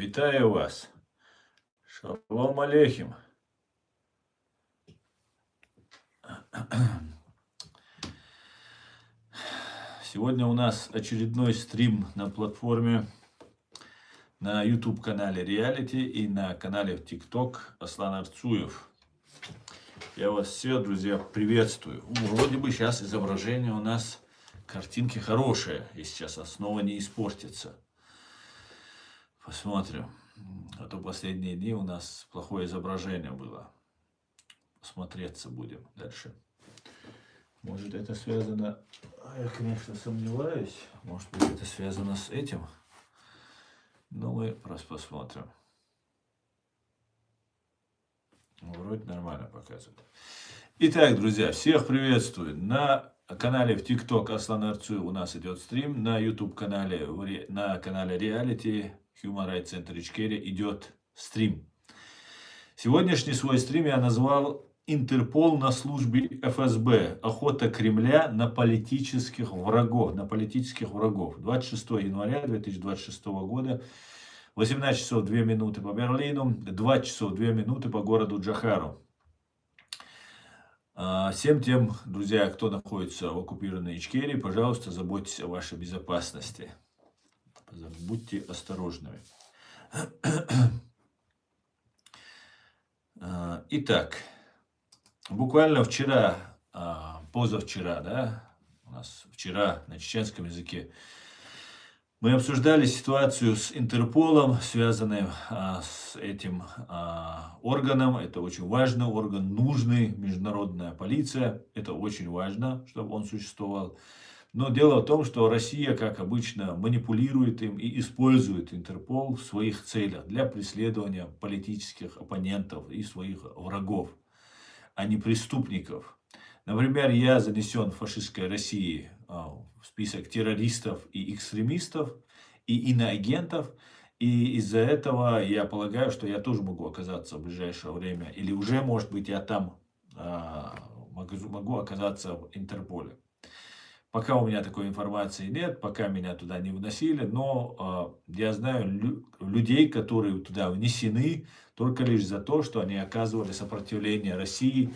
Вітаю вас. Шалом алейхим. Сегодня у нас очередной стрим на платформе, на YouTube-канале Reality и на канале в TikTok Аслан Арцуев. Я вас всех, друзья, приветствую. Вроде бы сейчас изображение у нас, картинки хорошие, и сейчас основа не испортится. Посмотрим. А то последние дни у нас плохое изображение было. Смотреться будем дальше. Может, это связано... Я, конечно, сомневаюсь. Может быть, это связано с этим. Но мы просто посмотрим. Вроде нормально показывает. Итак, друзья, всех приветствую. На канале в TikTok Аслан Арцуев у нас идет стрим. На YouTube-канале, на канале Reality Human Rights Center Ичкерия идет стрим. Сегодняшний свой стрим я назвал «Интерпол на службе ФСБ. Охота Кремля на политических врагов». 26 января 2026 года. 18 часов 2 минуты по Берлину. 2 часов 2 минуты по городу Джохару. Всем тем, друзья, кто находится в оккупированной Ичкерии, пожалуйста, заботьтесь о вашей безопасности. Будьте осторожными. Итак, буквально вчера, позавчера, да, у нас вчера на чеченском языке, мы обсуждали ситуацию с Интерполом, связанную с этим органом. Это очень важный орган, нужный, международная полиция. Это очень важно, чтобы он существовал. Но дело в том, что Россия, как обычно, манипулирует им и использует Интерпол в своих целях для преследования политических оппонентов и своих врагов, а не преступников. Например, я занесен в фашистской России в список террористов и экстремистов и иноагентов. И из-за этого я полагаю, что я тоже могу оказаться в ближайшее время. Или уже, может быть, я там могу оказаться в Интерполе. Пока у меня такой информации нет, пока меня туда не вносили, но я знаю людей, которые туда внесены только лишь за то, что они оказывали сопротивление России,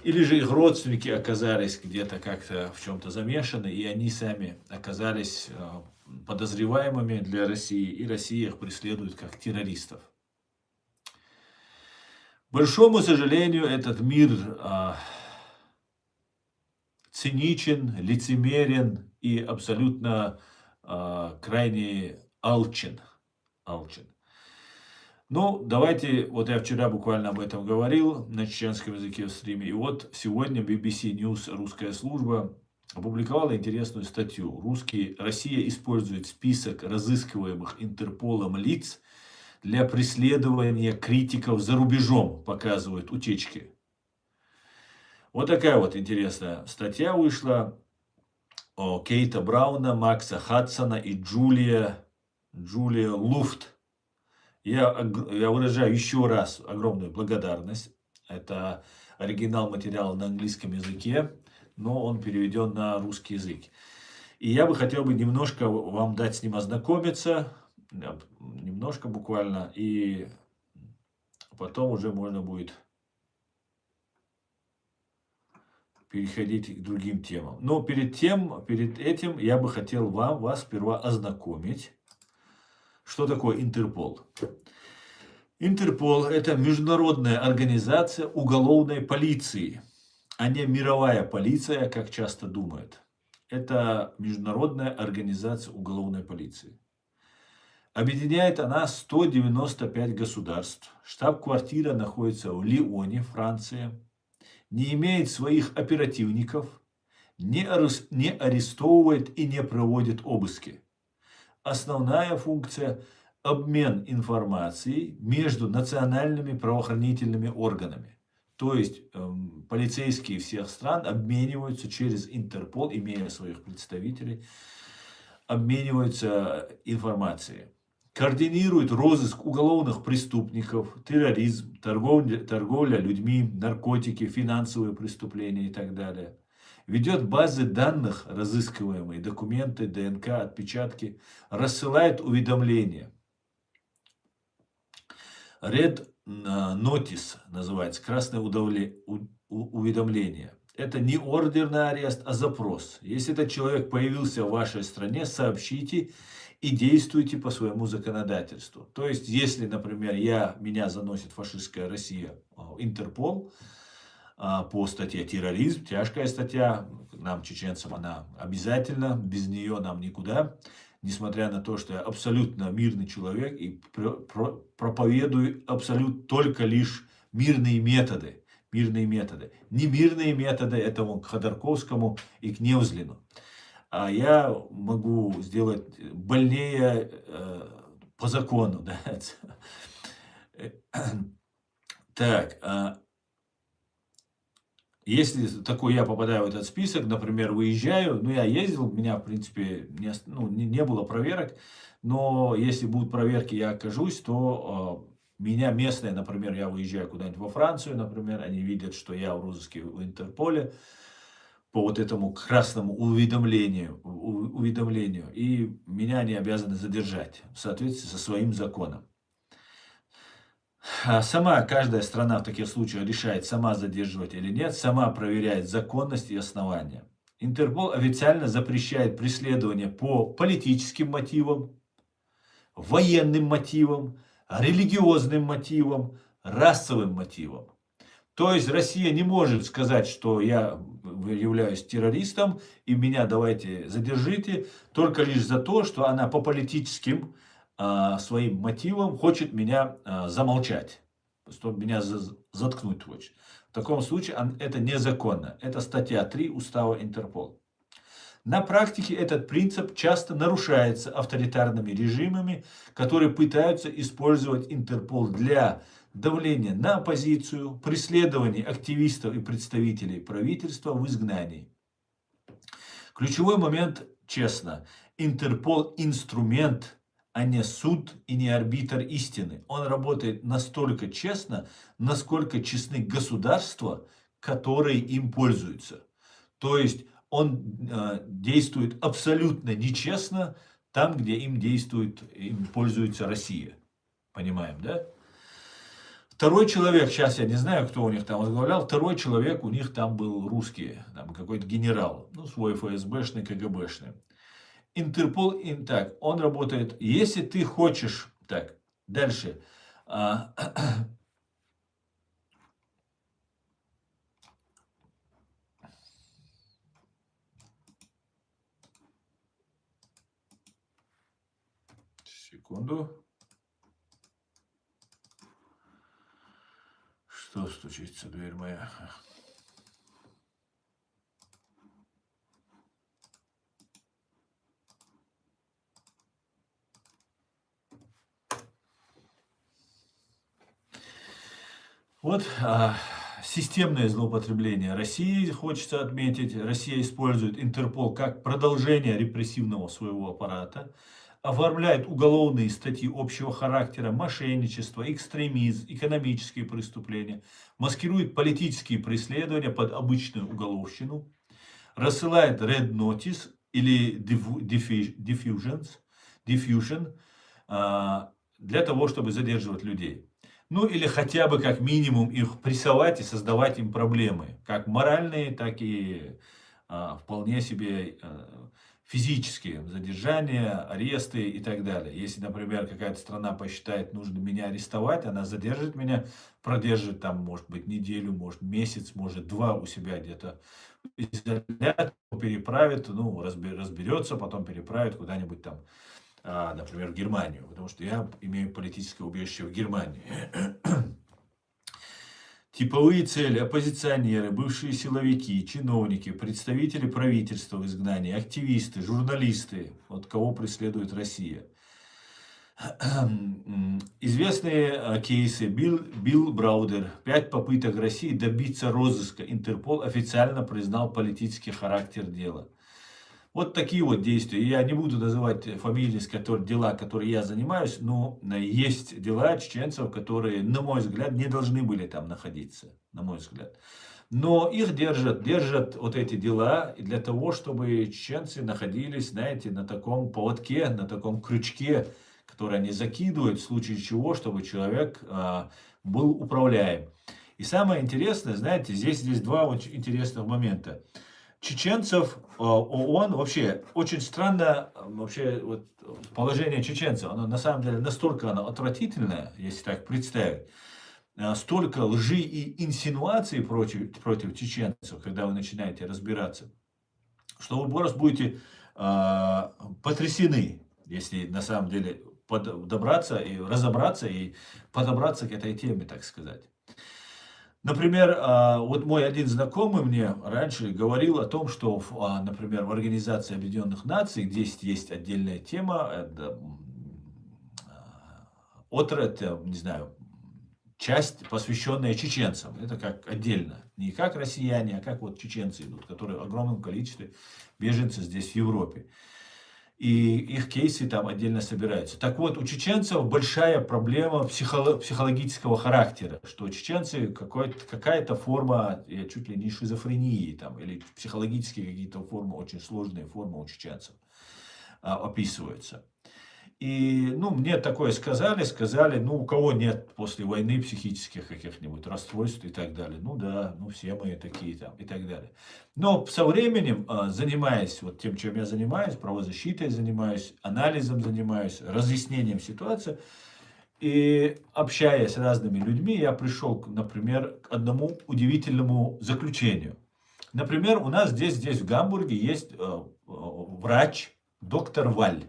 или же их родственники оказались где-то как-то в чем-то замешаны, и они сами оказались подозреваемыми для России, и Россия их преследует как террористов. К большому сожалению, этот мир циничен, лицемерен и абсолютно крайне алчен. Ну, давайте, вот я вчера буквально об этом говорил на чеченском языке в стриме, и вот сегодня BBC News, русская служба, опубликовала интересную статью. Россия использует список разыскиваемых Интерполом лиц для преследования критиков за рубежом, показывают утечки. Вот такая вот интересная статья вышла о Кейта Брауна, Макса Хадсона и Джулия Луфт. Я выражаю еще раз огромную благодарность. Это оригинал материала на английском языке, но он переведен на русский язык. И я бы хотел немножко вам дать с ним ознакомиться, немножко буквально, и потом уже можно будет переходить к другим темам. Но перед этим я бы хотел вас сперва ознакомить, что такое Интерпол. Интерпол – это международная организация уголовной полиции, а не мировая полиция, как часто думают. Это международная организация уголовной полиции. Объединяет она 195 государств. Штаб-квартира находится в Лионе, Франция. Не имеет своих оперативников, не арестовывает и не проводит обыски. Основная функция – обмен информацией между национальными правоохранительными органами. То есть полицейские всех стран обмениваются через Интерпол, имея своих представителей, обмениваются информацией. Координирует розыск уголовных преступников, терроризм, торговля людьми, наркотики, финансовые преступления и так далее. Ведет базы данных, разыскиваемые документы, ДНК, отпечатки, рассылает уведомления. Red Notice называется, красное уведомление. Это не ордер на арест, а запрос. Если этот человек появился в вашей стране, сообщите и действуйте по своему законодательству. То есть, если, например, меня заносит фашистская Россия в Интерпол по статье терроризм, тяжкая статья, нам, чеченцам, она обязательно, без нее нам никуда. Несмотря на то, что я абсолютно мирный человек и проповедую абсолютно только лишь мирные методы. Мирные методы. Не мирные методы, это вон к Ходорковскому и к Невзлину. А я могу сделать больнее по закону. Да? Так, если такой я попадаю в этот список, например, выезжаю, я ездил, у меня, в принципе, не было проверок, но если будут проверки, я окажусь, то меня местные, например, я выезжаю куда-нибудь во Францию, например, они видят, что я в розыске в Интерполе по вот этому красному уведомлению, и меня они обязаны задержать в соответствии со своим законом. Сама каждая страна в таких случаях решает, сама задерживать или нет, сама проверяет законность и основания. Интерпол официально запрещает преследование по политическим мотивам, военным мотивам, религиозным мотивам, расовым мотивам. То есть Россия не может сказать, что я являюсь террористом и меня давайте задержите, только лишь за то, что она по политическим своим мотивам хочет меня замолчать, чтобы меня заткнуть хочет. В таком случае это незаконно. Это статья 3 Устава Интерпола. На практике этот принцип часто нарушается авторитарными режимами, которые пытаются использовать Интерпол для давления на оппозицию, преследования активистов и представителей правительства в изгнании. Ключевой момент, честно, Интерпол инструмент, а не суд и не арбитр истины. Он работает настолько честно, насколько честны государства, которые им пользуются. То есть он действует абсолютно нечестно там, где им пользуется Россия. Понимаем, да? Второй человек, сейчас я не знаю, кто у них там возглавлял, второй человек у них там был русский, там какой-то генерал, свой ФСБшный, КГБшный. Интерпол, так, он работает, если ты хочешь, так, дальше. Секунду. Что стучится, дверь моя? Вот системное злоупотребление России, хочется отметить. Россия использует Интерпол как продолжение репрессивного своего аппарата, оформляет уголовные статьи общего характера, мошенничество, экстремизм, экономические преступления, маскирует политические преследования под обычную уголовщину, рассылает Red Notice или Diffusion для того, чтобы задерживать людей. Или хотя бы как минимум их прессовать и создавать им проблемы, как моральные, так и вполне себе физические задержания, аресты и так далее. Если, например, какая-то страна посчитает нужным меня арестовать, она задержит меня, продержит там, может быть, неделю, может месяц, может 2 у себя где-то изолят, переправит, разберется, потом переправит куда-нибудь там, например, в Германию, потому что я имею политическое убежище в Германии. Типовые цели: оппозиционеры, бывшие силовики, чиновники, представители правительства в изгнании, активисты, журналисты, вот кого преследует Россия. Известные кейсы: Билл Браудер, 5 попыток России добиться розыска. Интерпол официально признал политический характер дела. Вот такие вот действия. Я не буду называть фамилии, дела, которые я занимаюсь, но есть дела чеченцев, которые, на мой взгляд, не должны были там находиться, на мой взгляд. Но их держат вот эти дела для того, чтобы чеченцы находились, знаете, на таком поводке, на таком крючке, которые они закидывают в случае чего, чтобы человек был управляем. И самое интересное, знаете, здесь два очень интересных момента. Чеченцев, ООН, вообще очень странно, вообще вот, положение чеченцев, оно на самом деле настолько оно отвратительное, если так представить, столько лжи и инсинуаций против чеченцев, когда вы начинаете разбираться, что вы просто будете потрясены, если на самом деле добраться и разобраться и подобраться к этой теме, так сказать. Например, вот мой один знакомый мне раньше говорил о том, что, например, в Организации Объединенных Наций, где есть отдельная тема, это, это, не знаю, часть, посвященная чеченцам. Это как отдельно. Не как россияне, а как вот чеченцы идут, которые в огромном количестве беженцы здесь в Европе. И их кейсы там отдельно собираются. Так вот, у чеченцев большая проблема психологического характера, что чеченцы какая-то форма, чуть ли не шизофрении, там, или психологические какие-то формы, очень сложные формы у чеченцев описываются. И, ну, мне такое сказали, ну, у кого нет после войны психических каких-нибудь расстройств и так далее. Ну, да, ну, все мы такие там и так далее. Но со временем, занимаясь вот тем, чем я занимаюсь, правозащитой занимаюсь, анализом занимаюсь, разъяснением ситуации, и общаясь с разными людьми, я пришел, например, к одному удивительному заключению. Например, у нас здесь в Гамбурге есть врач, доктор Валь.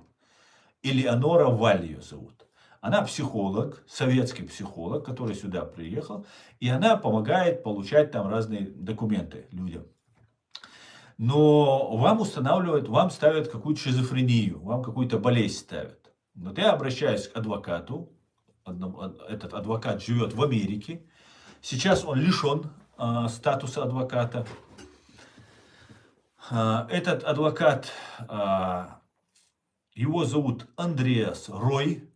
Элеонора Валь ее зовут. Она психолог, советский психолог, который сюда приехал, и она помогает получать там разные документы людям. Но вам ставят какую-то шизофрению, вам какую-то болезнь ставят. Вот я обращаюсь к адвокату, этот адвокат живет в Америке, сейчас он лишен статуса адвоката. Этот адвокат... Его зовут Андреас Рой,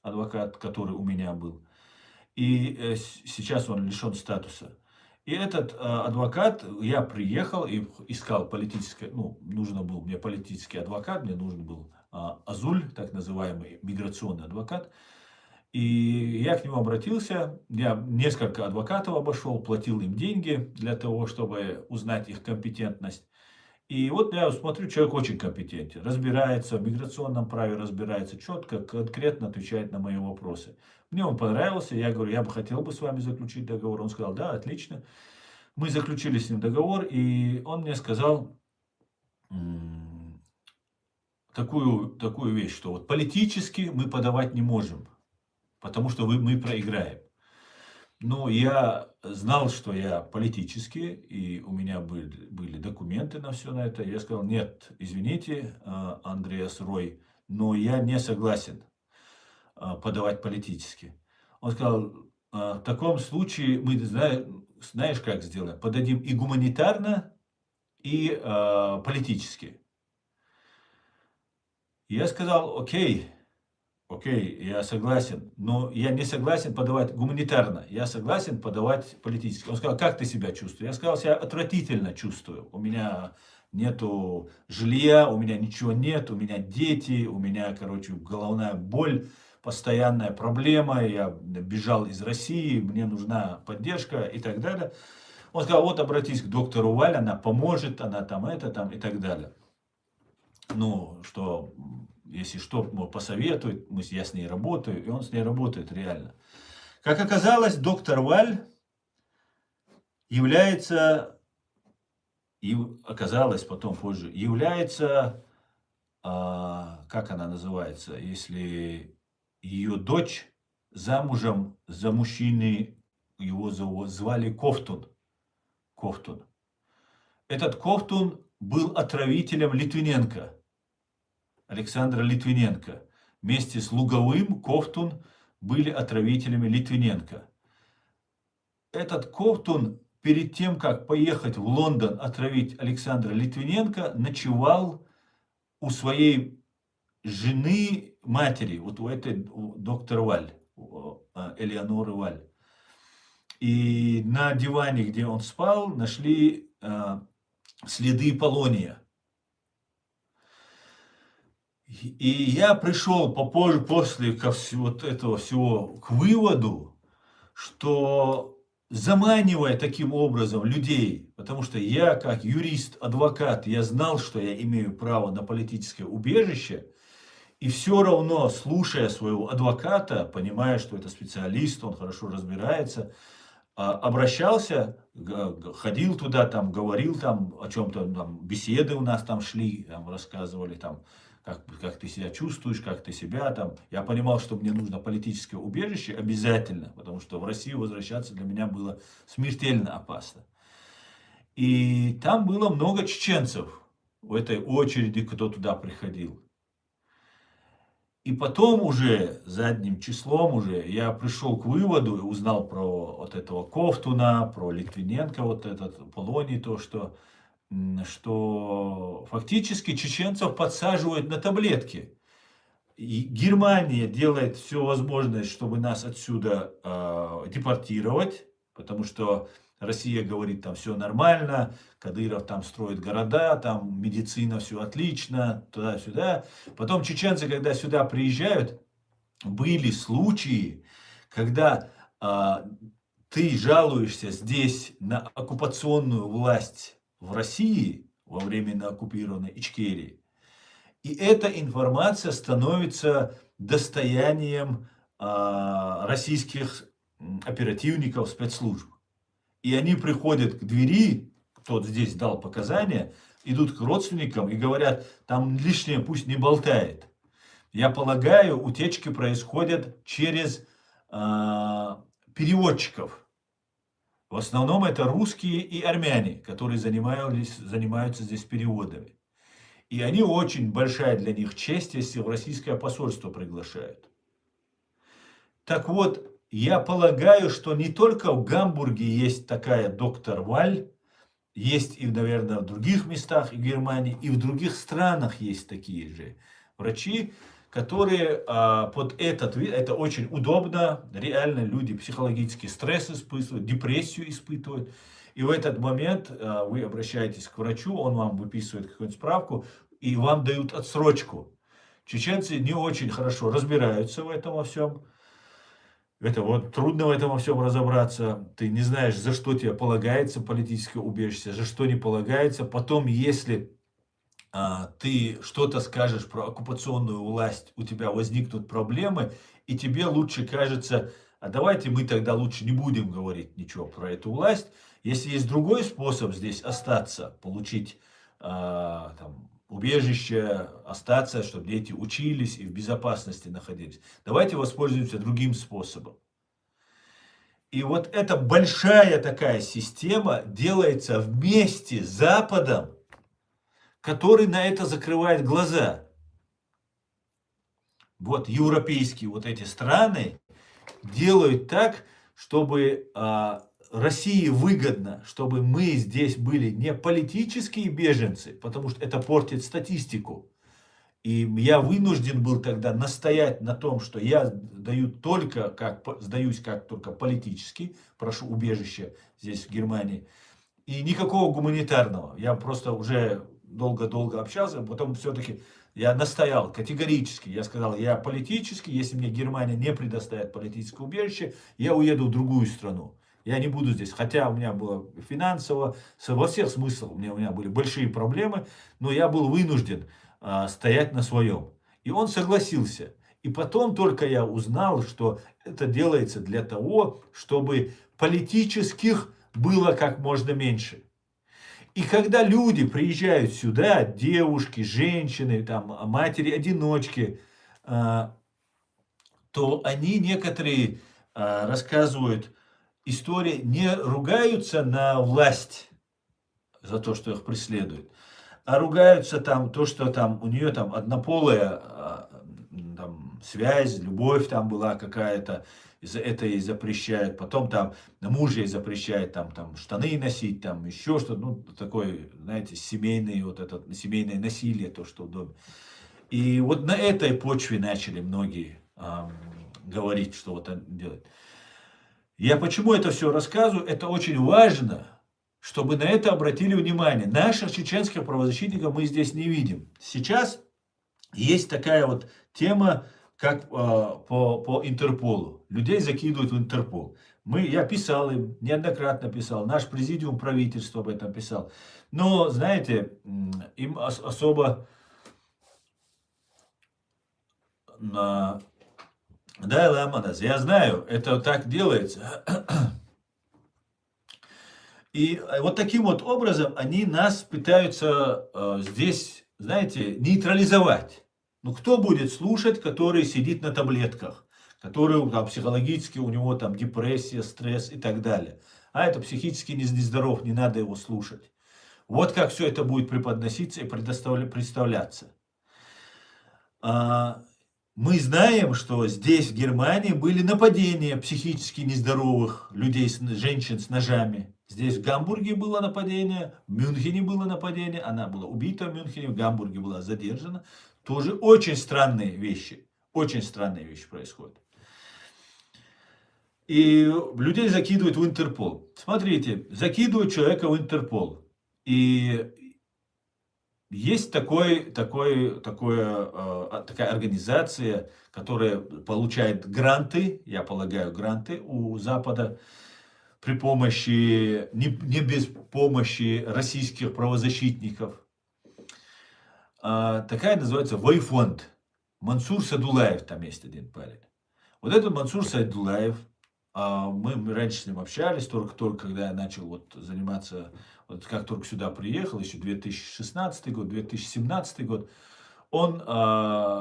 адвокат, который у меня был. И сейчас он лишен статуса. И этот адвокат, я приехал и искал политическое, ну, нужно был мне политический адвокат, мне нужен был Азуль, так называемый миграционный адвокат. И я к нему обратился, я несколько адвокатов обошел, платил им деньги для того, чтобы узнать их компетентность. И вот я смотрю, человек очень компетентен, разбирается в миграционном праве, разбирается четко, конкретно отвечает на мои вопросы. Мне он понравился, я говорю, я бы хотел бы с вами заключить договор. Он сказал, да, отлично. Мы заключили с ним договор, и он мне сказал такую вещь, что вот политически мы подавать не можем, потому что мы проиграем. Ну, я знал, что я политический, и у меня были документы на все на это. Я сказал, нет, извините, Андреас Рой, но я не согласен подавать политически. Он сказал, в таком случае мы, знаешь, как сделаем? Подадим и гуманитарно, и политически. Я сказал, окей, я согласен, но я не согласен подавать гуманитарно, я согласен подавать политически. Он сказал, как ты себя чувствуешь? Я сказал, себя отвратительно чувствую. У меня нету жилья, у меня ничего нет, у меня дети, у меня, короче, головная боль, постоянная проблема, я бежал из России, мне нужна поддержка и так далее. Он сказал, вот обратись к доктору Валь, она поможет, она там и так далее. Ну, что... Если что, посоветует, я с ней работаю, и он с ней работает реально. Как оказалось, доктор Валь является, и оказалось потом позже, является, как она называется, если ее дочь замужем за мужчиной, его звали Ковтун. Ковтун. Этот Ковтун был отравителем Литвиненко. Александра Литвиненко. Вместе с Луговым Ковтун были отравителями Литвиненко. Этот Ковтун перед тем, как поехать в Лондон отравить Александра Литвиненко, ночевал у своей жены, матери, вот у доктора Валь, Элеоноры Валь. И на диване, где он спал, нашли следы полония. И я пришел попозже, после вот этого всего к выводу, что заманивая таким образом людей, потому что я как юрист, адвокат, я знал, что я имею право на политическое убежище, и все равно, слушая своего адвоката, понимая, что это специалист, он хорошо разбирается, обращался, ходил туда, там, говорил там о чем-то, там, беседы у нас там шли, там, рассказывали, там, как ты себя чувствуешь, как ты себя там. Я понимал, что мне нужно политическое убежище обязательно, потому что в Россию возвращаться для меня было смертельно опасно. И там было много чеченцев в этой очереди, кто туда приходил. И потом уже, задним числом уже, я пришел к выводу и узнал про вот этого Ковтуна, про Литвиненко, вот этот Полоний, то, что фактически чеченцев подсаживают на таблетки. И Германия делает все возможное, чтобы нас отсюда депортировать, потому что Россия говорит, там все нормально, Кадыров там строит города, там медицина, все отлично, туда-сюда. Потом чеченцы, когда сюда приезжают, были случаи, когда ты жалуешься здесь на оккупационную власть в России во временно оккупированной Ичкерии, и эта информация становится достоянием российских оперативников, спецслужб. И они приходят к двери, кто здесь дал показания, идут к родственникам и говорят, там лишнее пусть не болтает. Я полагаю, утечки происходят через переводчиков. В основном это русские и армяне, которые занимаются здесь переводами. И они очень большая для них честь, если в российское посольство приглашают. Так вот, я полагаю, что не только в Гамбурге есть такая доктор Валь, есть и, наверное, в других местах, и в Германии, и в других странах есть такие же врачи, которые под это очень удобно, реально люди психологический стресс испытывают, депрессию испытывают. И в этот момент вы обращаетесь к врачу, он вам выписывает какую-нибудь справку, и вам дают отсрочку. Чеченцы не очень хорошо разбираются в этом во всем. Это вот трудно в этом во всем разобраться. Ты не знаешь, за что тебе полагается политическое убежище, за что не полагается. Потом, если ты что-то скажешь про оккупационную власть, у тебя возникнут проблемы, и тебе лучше кажется, а давайте мы тогда лучше не будем говорить ничего про эту власть. Если есть другой способ здесь остаться, получить там, убежище, остаться, чтобы дети учились и в безопасности находились, давайте воспользуемся другим способом. И вот эта большая такая система делается вместе с Западом, который на это закрывает глаза. Вот европейские вот эти страны делают так, чтобы России выгодно, чтобы мы здесь были не политические беженцы, потому что это портит статистику. И я вынужден был тогда настоять на том, что я сдаюсь как только политически, прошу убежище здесь в Германии, и никакого гуманитарного. Я просто уже долго-долго общался, потом все-таки я настоял категорически. Я сказал, я политически, если мне Германия не предоставит политическое убежище, я уеду в другую страну. Я не буду здесь. Хотя у меня было финансово, во всех смыслах у меня были большие проблемы, но я был вынужден стоять на своем. И он согласился. И потом только я узнал, что это делается для того, чтобы политических было как можно меньше. И когда люди приезжают сюда, девушки, женщины, там, матери-одиночки, то они некоторые рассказывают истории, не ругаются на власть за то, что их преследуют, а ругаются там то, что там у нее там однополая там, связь, любовь там была какая-то, это ей запрещают, потом там муж ей запрещает там штаны носить, там еще что-то, ну, такое, знаете, семейное насилие, то, что в доме. И вот на этой почве начали многие говорить, что вот он делает. Я почему это все рассказываю? Это очень важно, чтобы на это обратили внимание. Наших чеченских правозащитников мы здесь не видим. Сейчас Есть такая вот тема, как по Интерполу. Людей закидывают в Интерпол. Я писал им, неоднократно писал, наш президиум правительства об этом писал. Но, знаете, им особо на... Да, Ламанас, я знаю, это так делается. И вот таким вот образом они нас пытаются здесь, знаете, нейтрализовать. Ну, кто будет слушать, который сидит на таблетках, который там, психологически, у него там депрессия, стресс и так далее. А это психически нездоров, не надо его слушать. Вот как все это будет преподноситься и представляться. А, Мы знаем, что здесь, в Германии, были нападения психически нездоровых людей, женщин с ножами. Здесь в Гамбурге было нападение, в Мюнхене было нападение, она была убита в Мюнхене, в Гамбурге была задержана. Тоже очень странные вещи происходят. И людей закидывают в Интерпол. Смотрите, закидывают человека в Интерпол. И есть такая организация, которая получает гранты, я полагаю, гранты у Запада при помощи, не без помощи российских правозащитников. Такая называется Вайфонд. Мансур Садулаев, там есть один парень. Вот этот Мансур Садулаев, мы раньше с ним общались, только когда я начал вот заниматься, вот как только сюда приехал, еще 2016 год, 2017 год, он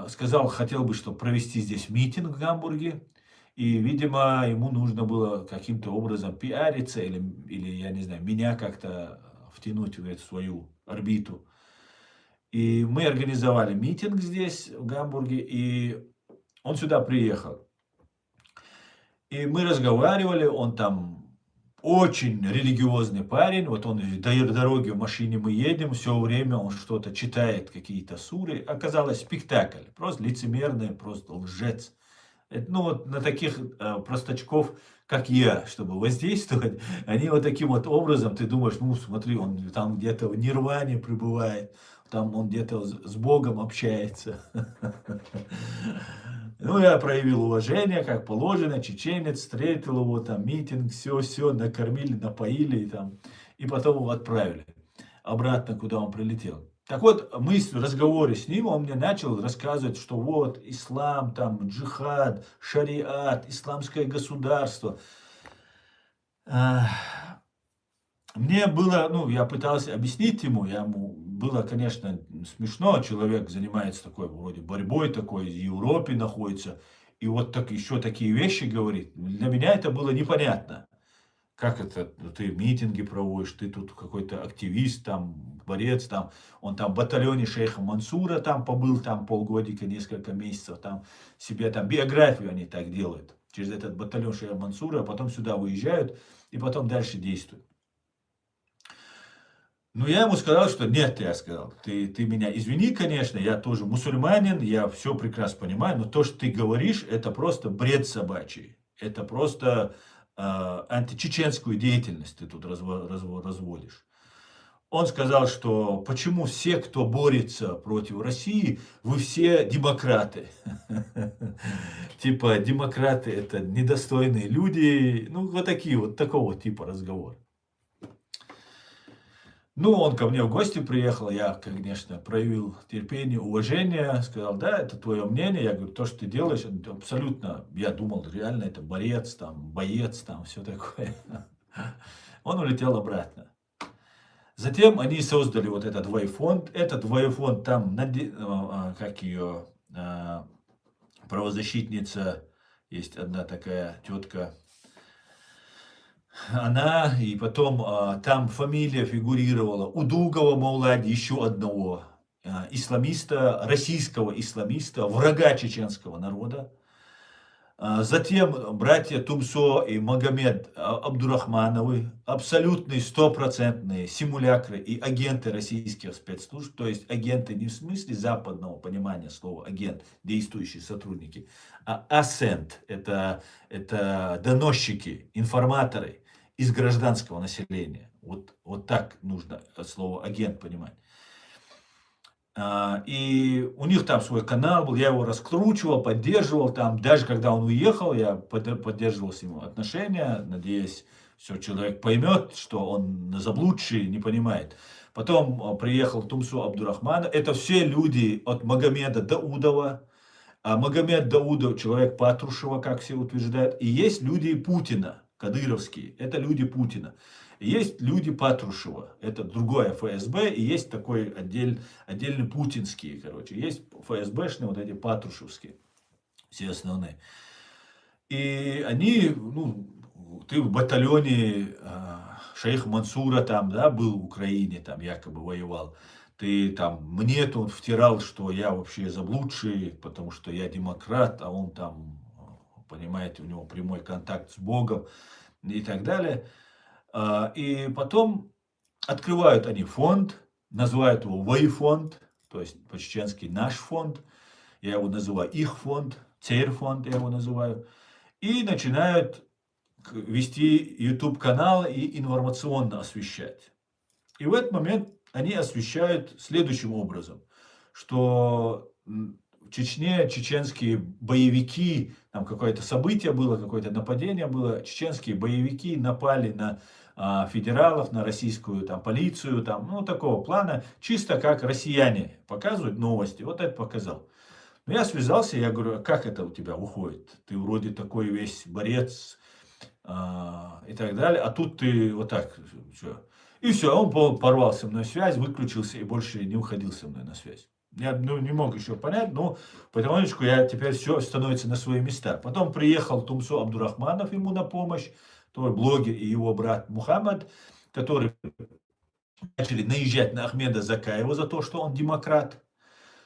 сказал, хотел бы, чтобы провести здесь митинг в Гамбурге, и, видимо, ему нужно было каким-то образом пиариться или я не знаю, меня как-то втянуть в эту свою орбиту. И мы организовали митинг здесь, в Гамбурге, и он сюда приехал. И мы разговаривали, он там очень религиозный парень, вот он до дороги в машине мы едем, все время он что-то читает, какие-то суры. Оказалось, спектакль, просто лицемерный, просто лжец. Ну вот на таких простачков, как я, чтобы воздействовать, они вот таким вот образом, ты думаешь, ну смотри, он там где-то в нирване пребывает, там он где-то с Богом общается. Ну, я проявил уважение, как положено, чеченец, встретил его, там, митинг, все, накормили, напоили, и потом его отправили обратно, куда он прилетел. Так вот, мы в разговоре с ним, он мне начал рассказывать, что вот ислам, там, джихад, шариат, исламское государство. Мне было, я пытался объяснить ему было, конечно, смешно, человек занимается такой, вроде, борьбой такой, в Европе находится, и вот так, еще такие вещи говорит. Для меня это было непонятно. Как это, ты митинги проводишь, ты тут какой-то активист, там, борец, там, он там в батальоне шейха Мансура там побыл, там полгодика, несколько месяцев, там, себе там биографию они так делают, через этот батальон шейха Мансура, а потом сюда выезжают, и потом дальше действуют. Ну, я ему сказал, что нет, я сказал, ты меня извини, конечно, я тоже мусульманин, я все прекрасно понимаю, но то, что ты говоришь, это просто бред собачий. Это просто античеченскую деятельность ты тут разводишь. Он сказал, что почему все, кто борется против России, вы все демократы. Типа, демократы это недостойные люди. Ну, вот такие вот, такого типа разговор. Ну, он ко мне в гости приехал, я, конечно, проявил терпение, уважение, сказал, да, это твое мнение, я говорю, то, что ты делаешь, это абсолютно, я думал, реально это борец, там, боец, там, все такое. Он улетел обратно. Затем они создали вот этот двоефонд, там, как ее, правозащитница, есть одна такая тетка, она, и потом там фамилия фигурировала Удугова Маулади, еще одного исламиста, российского исламиста, врага чеченского народа. Затем братья Тумсо и Магомед Абдурахмановы, абсолютные стопроцентные симулякры и агенты российских спецслужб, то есть агенты не в смысле западного понимания слова агент, действующие сотрудники, а ассент, это доносчики, информаторы из гражданского населения. Вот так нужно слово агент понимать. И у них там свой канал был, я его раскручивал, поддерживал там. Даже когда он уехал, я поддерживал с ним отношения, надеясь, что человек поймет, что он заблудший, не понимает. Потом приехал Тумсу Абдурахмана. Это все люди от Магомеда Даудова. А Магомед Даудов, человек Патрушева, как все утверждают. И есть люди Путина, кадыровские. Это люди Путина. И есть люди Патрушева, это другое ФСБ, и есть такой отдельный путинские, короче. Есть ФСБшные, вот эти патрушевские, все основные. И они, ну, ты в батальоне шейха Мансура там, да, был в Украине, там якобы воевал. Ты там, мне тут втирал, что я вообще заблудший, потому что я демократ, а он там, понимаете, у него прямой контакт с Богом и так далее. И потом открывают они фонд, называют его Вайфонд, то есть по-чеченски наш фонд, я его называю их фонд, Цейр-фонд я его называю, и начинают вести YouTube-канал и информационно освещать. И в этот момент они освещают следующим образом, что в Чечне чеченские боевики, там какое-то событие было, какое-то нападение было, чеченские боевики напали на федералов, на российскую там, полицию, там, ну, такого плана, чисто как россияне показывают новости. Вот это показал. Но я связался, я говорю, а как это у тебя уходит? Ты вроде такой весь борец и так далее, а тут ты вот так, все. И все, он порвал со мной связь, выключился и больше не уходил со мной на связь. Я не мог еще понять, но потихонечку теперь все становится на свои места. Потом приехал Тумсу Абдурахманов ему на помощь, тоже блогер, и его брат Мухаммад, которые начали наезжать на Ахмеда Закаева за то, что он демократ,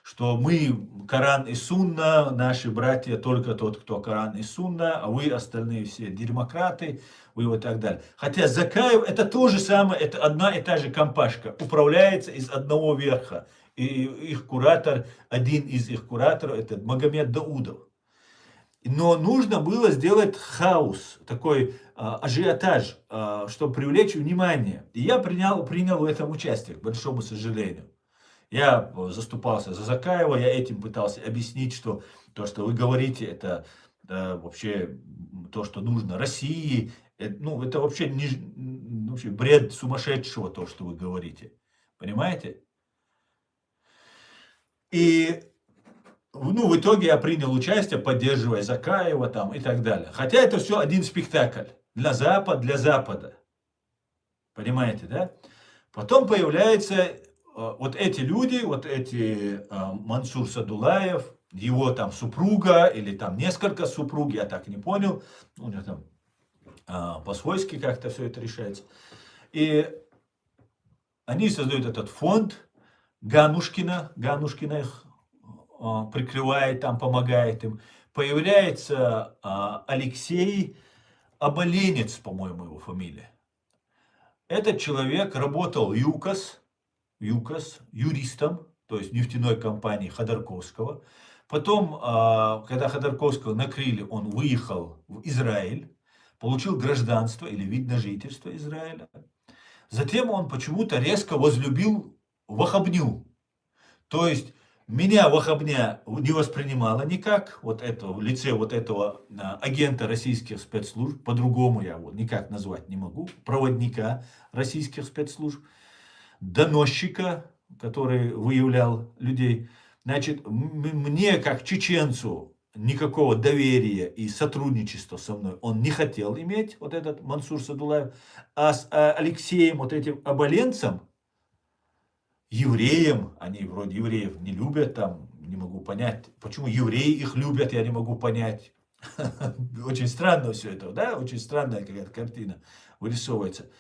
что мы Коран и Сунна, наши братья только тот, кто Коран и Сунна, а вы остальные все демократы, вы вот так далее. Хотя Закаев это то же самое, это одна и та же компашка, управляется из одного верха. И их куратор, один из их кураторов, это Магомед Даудов. Но нужно было сделать хаос, такой ажиотаж, чтобы привлечь внимание. И я принял в этом участие, к большому сожалению. Я заступался за Закаева, я этим пытался объяснить, что то, что вы говорите, это вообще то, что нужно России. Ну, это вообще, вообще бред сумасшедшего, то, что вы говорите. Понимаете? И ну, в итоге я принял участие, поддерживая Закаева там, и так далее. Хотя это все один спектакль. Для Запада. Понимаете, да? Потом появляются вот эти люди, вот эти Мансур Садулаев, его там супруга или там несколько супруг, я так не понял. У него там по-свойски как-то все это решается. И они создают этот фонд. Ганушкина их прикрывает, там помогает им. Появляется Алексей Оболенец, по-моему, его фамилия. Этот человек работал в ЮКОС, юристом, то есть нефтяной компании Ходорковского. Потом, когда Ходорковского накрыли, он выехал в Израиль, получил гражданство или вид на жительство Израиля. Затем он почему-то резко возлюбил Вахабню. То есть меня Вахабня не воспринимала никак, вот это, в лице вот этого агента российских спецслужб, по-другому я его никак назвать не могу, проводника российских спецслужб, доносчика, который выявлял людей. Значит, мне, как чеченцу, никакого доверия и сотрудничества со мной он не хотел иметь, вот этот Мансур Садулаев, а с Алексеем, вот этим оболенцем, евреям, они вроде евреев не любят, там, не могу понять, почему евреи их любят, я не могу понять. Очень странно все это, да, очень странная какая-то картина вырисовывается.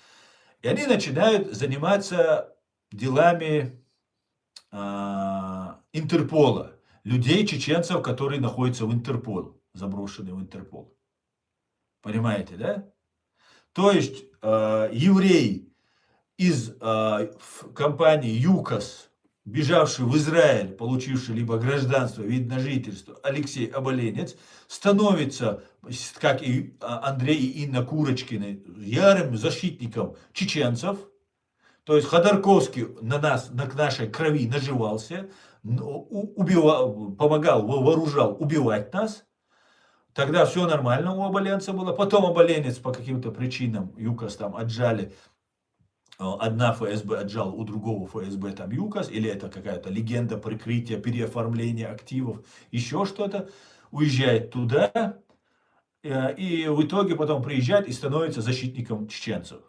И они начинают заниматься делами Интерпола, людей, чеченцев, которые находятся в Интерпол, заброшенные в Интерпол. Понимаете, да? То есть еврей из компании ЮКОС, бежавший в Израиль, получивший либо гражданство, вид на жительство, Алексей Оболенец, становится, как и Андрей и Инна Курочкины, ярым защитником чеченцев. То есть Ходорковский на нас, на нашей крови наживался, убивал, помогал, вооружал убивать нас. Тогда все нормально у оболенца было. Потом оболенец по каким-то причинам, ЮКОС там отжали. Одна ФСБ отжал у другого ФСБ там ЮКОС, или это какая-то легенда прикрытия, переоформления активов, еще что-то. Уезжает туда, и в итоге потом приезжает и становится защитником чеченцев.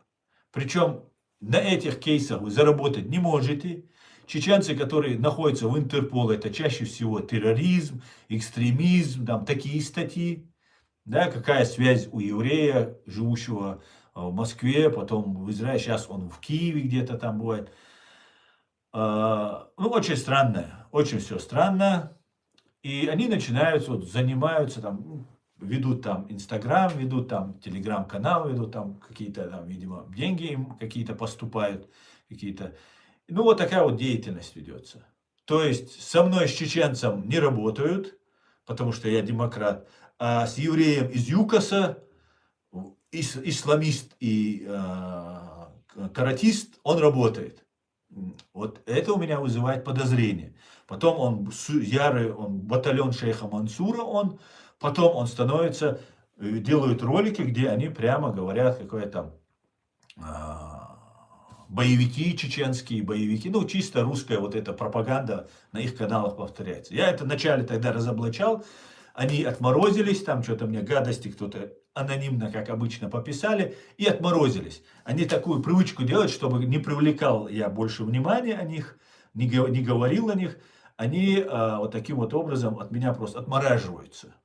Причем на этих кейсах вы заработать не можете. Чеченцы, которые находятся в Интерпол, это чаще всего терроризм, экстремизм, там такие статьи. Да, какая связь у еврея, живущего в Москве, потом в Израиле, сейчас он в Киеве где-то там бывает. Ну, очень странно, очень все странно. И они начинают, вот, занимаются там, ведут там Инстаграм, ведут там Телеграм-канал, ведут там какие-то там, видимо, деньги им какие-то поступают, какие-то. Ну, вот такая вот деятельность ведется. То есть со мной, с чеченцем, не работают, потому что я демократ, а с евреем из ЮКОСа, исламист и каратист, он работает. Вот это у меня вызывает подозрение. Потом он ярый, он батальон шейха Мансура, потом он становится, делают ролики, где они прямо говорят, какое там боевики, чеченские боевики, ну чисто русская вот эта пропаганда на их каналах повторяется. Я это вначале тогда разоблачал, они отморозились, там что-то мне гадости кто-то анонимно, как обычно, пописали, и отморозились. Они такую привычку делают, чтобы не привлекал я больше внимания о них, не говорил о них, они вот таким вот образом от меня просто отмораживаются.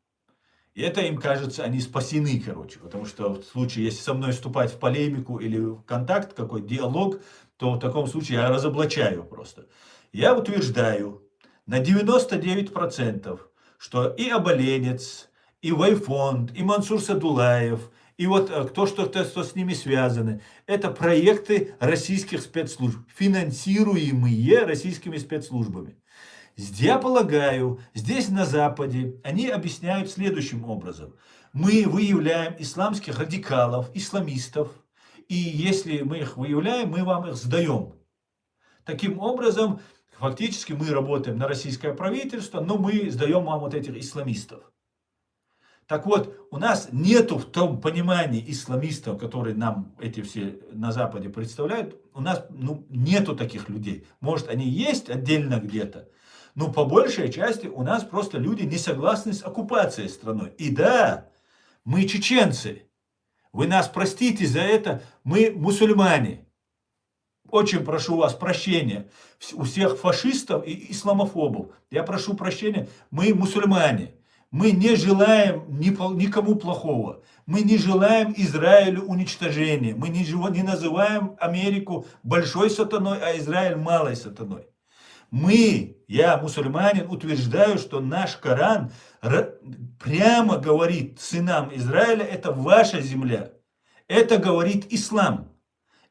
И это им кажется, они спасены, короче, потому что в случае, если со мной вступать в полемику или в контакт, какой диалог, то в таком случае я разоблачаю просто. Я утверждаю на 99%, что и Оболенец, и Вайфонд, и Мансур Садулаев, и вот кто с ними связаны, это проекты российских спецслужб, финансируемые российскими спецслужбами. Я полагаю, здесь на Западе они объясняют следующим образом. Мы выявляем исламских радикалов, исламистов, и если мы их выявляем, мы вам их сдаем. Таким образом, фактически мы работаем на российское правительство, но мы сдаем вам вот этих исламистов. Так вот, у нас нету в том понимании исламистов, которые нам эти все на Западе представляют, у нас нету таких людей. Может, они есть отдельно где-то, но по большей части у нас просто люди не согласны с оккупацией страной. И да, мы чеченцы. Вы нас простите за это, мы мусульмане. Очень прошу вас прощения у всех фашистов и исламофобов. Я прошу прощения, мы мусульмане. Мы не желаем никому плохого. Мы не желаем Израилю уничтожения. Мы не называем Америку большой сатаной, а Израиль малой сатаной. Я, мусульманин, утверждаю, что наш Коран прямо говорит сынам Израиля, это ваша земля. Это говорит ислам.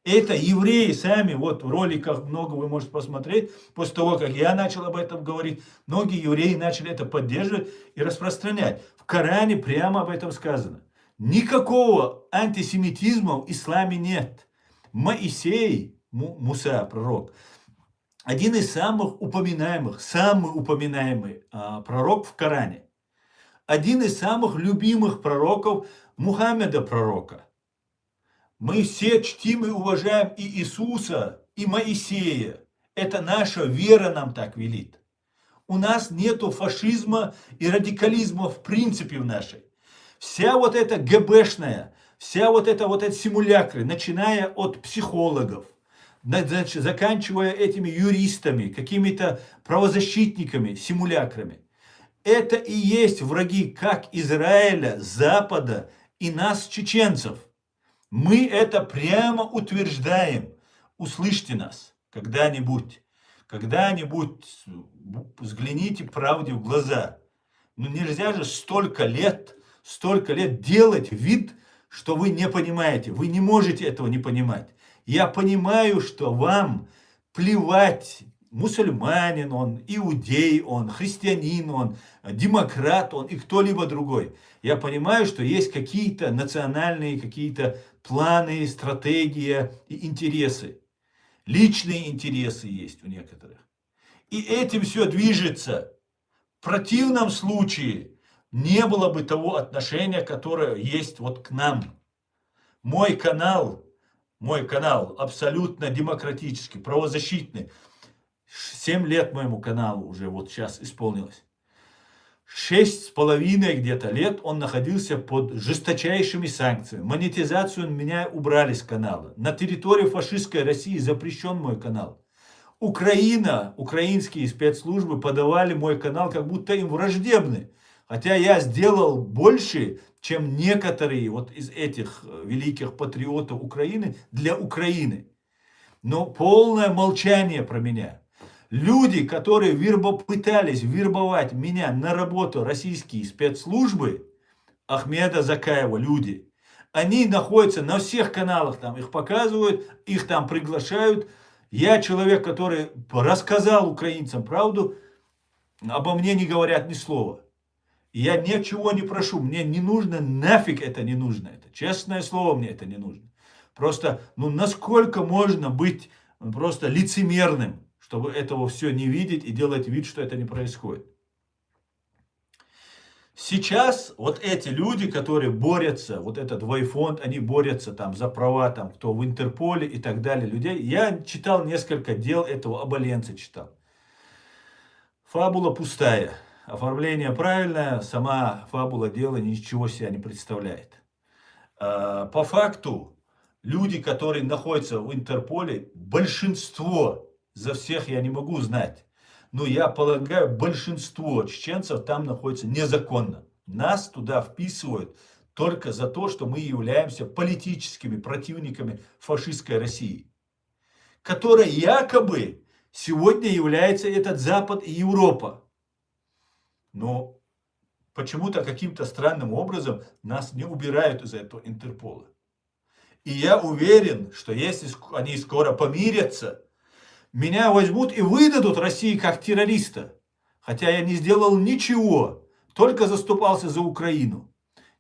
Это евреи сами, вот в роликах много вы можете посмотреть, после того, как я начал об этом говорить, многие евреи начали это поддерживать и распространять. В Коране прямо об этом сказано. Никакого антисемитизма в исламе нет. Моисей, Муса, пророк, один из самый упоминаемый пророк в Коране. Один из самых любимых пророков Мухаммеда пророка. Мы все чтим и уважаем и Иисуса, и Моисея. Это наша вера нам так велит. У нас нету фашизма и радикализма в принципе в нашей. Вся вот эта ГБшная, вся вот эта симулякры, начиная от психологов, заканчивая этими юристами, какими-то правозащитниками, симулякрами. Это и есть враги как Израиля, Запада и нас, чеченцев. Мы это прямо утверждаем. Услышьте нас когда-нибудь. Когда-нибудь взгляните правде в глаза. Ну нельзя же столько лет делать вид, что вы не понимаете. Вы не можете этого не понимать. Я понимаю, что вам плевать, мусульманин он, иудей он, христианин он, демократ он и кто-либо другой. Я понимаю, что есть какие-то национальные, какие-то планы, стратегия и интересы. личные интересы есть у некоторых. И этим все движется. В противном случае не было бы того отношения, которое есть вот к нам. Мой канал абсолютно демократический, правозащитный. 7 лет моему каналу уже вот сейчас исполнилось. 6,5 где-то лет он находился под жесточайшими санкциями. Монетизацию меня убрали с канала. На территории фашистской России запрещен мой канал. Украинские спецслужбы подавали мой канал, как будто им враждебны. Хотя я сделал больше, чем некоторые вот из этих великих патриотов Украины для Украины. Но полное молчание про меня. Люди, которые пытались вербовать меня на работу российские спецслужбы, Ахмеда Закаева люди, они находятся на всех каналах, там их показывают, их там приглашают. Я человек, который рассказал украинцам правду, обо мне не говорят ни слова. Я ничего не прошу, мне не нужно, нафиг это не нужно. Это честное слово, мне это не нужно. Просто, насколько можно быть просто лицемерным, чтобы этого все не видеть и делать вид, что это не происходит. Сейчас вот эти люди, которые борются, вот этот Вайфонд, они борются там за права, там, кто в Интерполе и так далее, людей. Я читал несколько дел этого Оболенца, читал. Фабула пустая, оформление правильное, сама фабула дела ничего себя не представляет. По факту, люди, которые находятся в Интерполе, большинство, за всех я не могу знать, но я полагаю, большинство чеченцев там находится незаконно. Нас туда вписывают только за то, что мы являемся политическими противниками фашистской России, которая якобы сегодня является этот Запад и Европа. Но почему-то каким-то странным образом нас не убирают из этого Интерпола. И я уверен, что если они скоро помирятся, меня возьмут и выдадут России как террориста. Хотя я не сделал ничего, только заступался за Украину.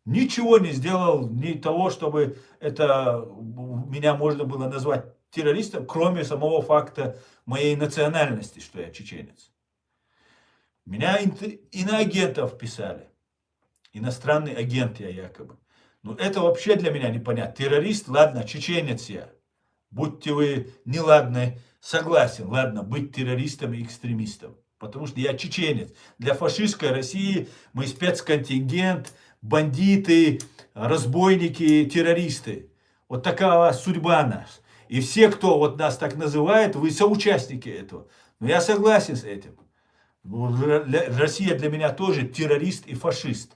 Ничего не сделал ни того, чтобы меня можно было назвать террористом, кроме самого факта моей национальности, что я чеченец. Меня иноагентов писали. Иностранный агент я якобы. Но это вообще для меня непонятно. Террорист, ладно, чеченец я. Будьте вы неладны, согласен, ладно, быть террористом и экстремистом. Потому что я чеченец. Для фашистской России мы спецконтингент, бандиты, разбойники, террористы. Вот такая судьба наша. И все, кто вот нас так называет, вы соучастники этого. Но я согласен с этим. Россия для меня тоже террорист и фашист.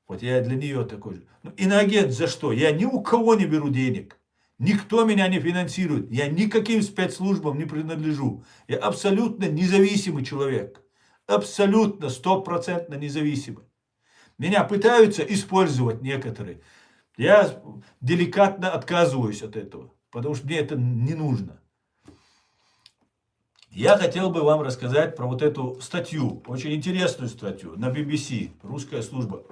Вот я для нее такой же. Иноагент за что? Я ни у кого не беру денег. Никто меня не финансирует. Я никаким спецслужбам не принадлежу. Я абсолютно независимый человек. Абсолютно, 100% независимый. Меня пытаются использовать некоторые. Я деликатно отказываюсь от этого. Потому что мне это не нужно. Я хотел бы вам рассказать про вот эту статью. Очень интересную статью на BBC. Русская служба.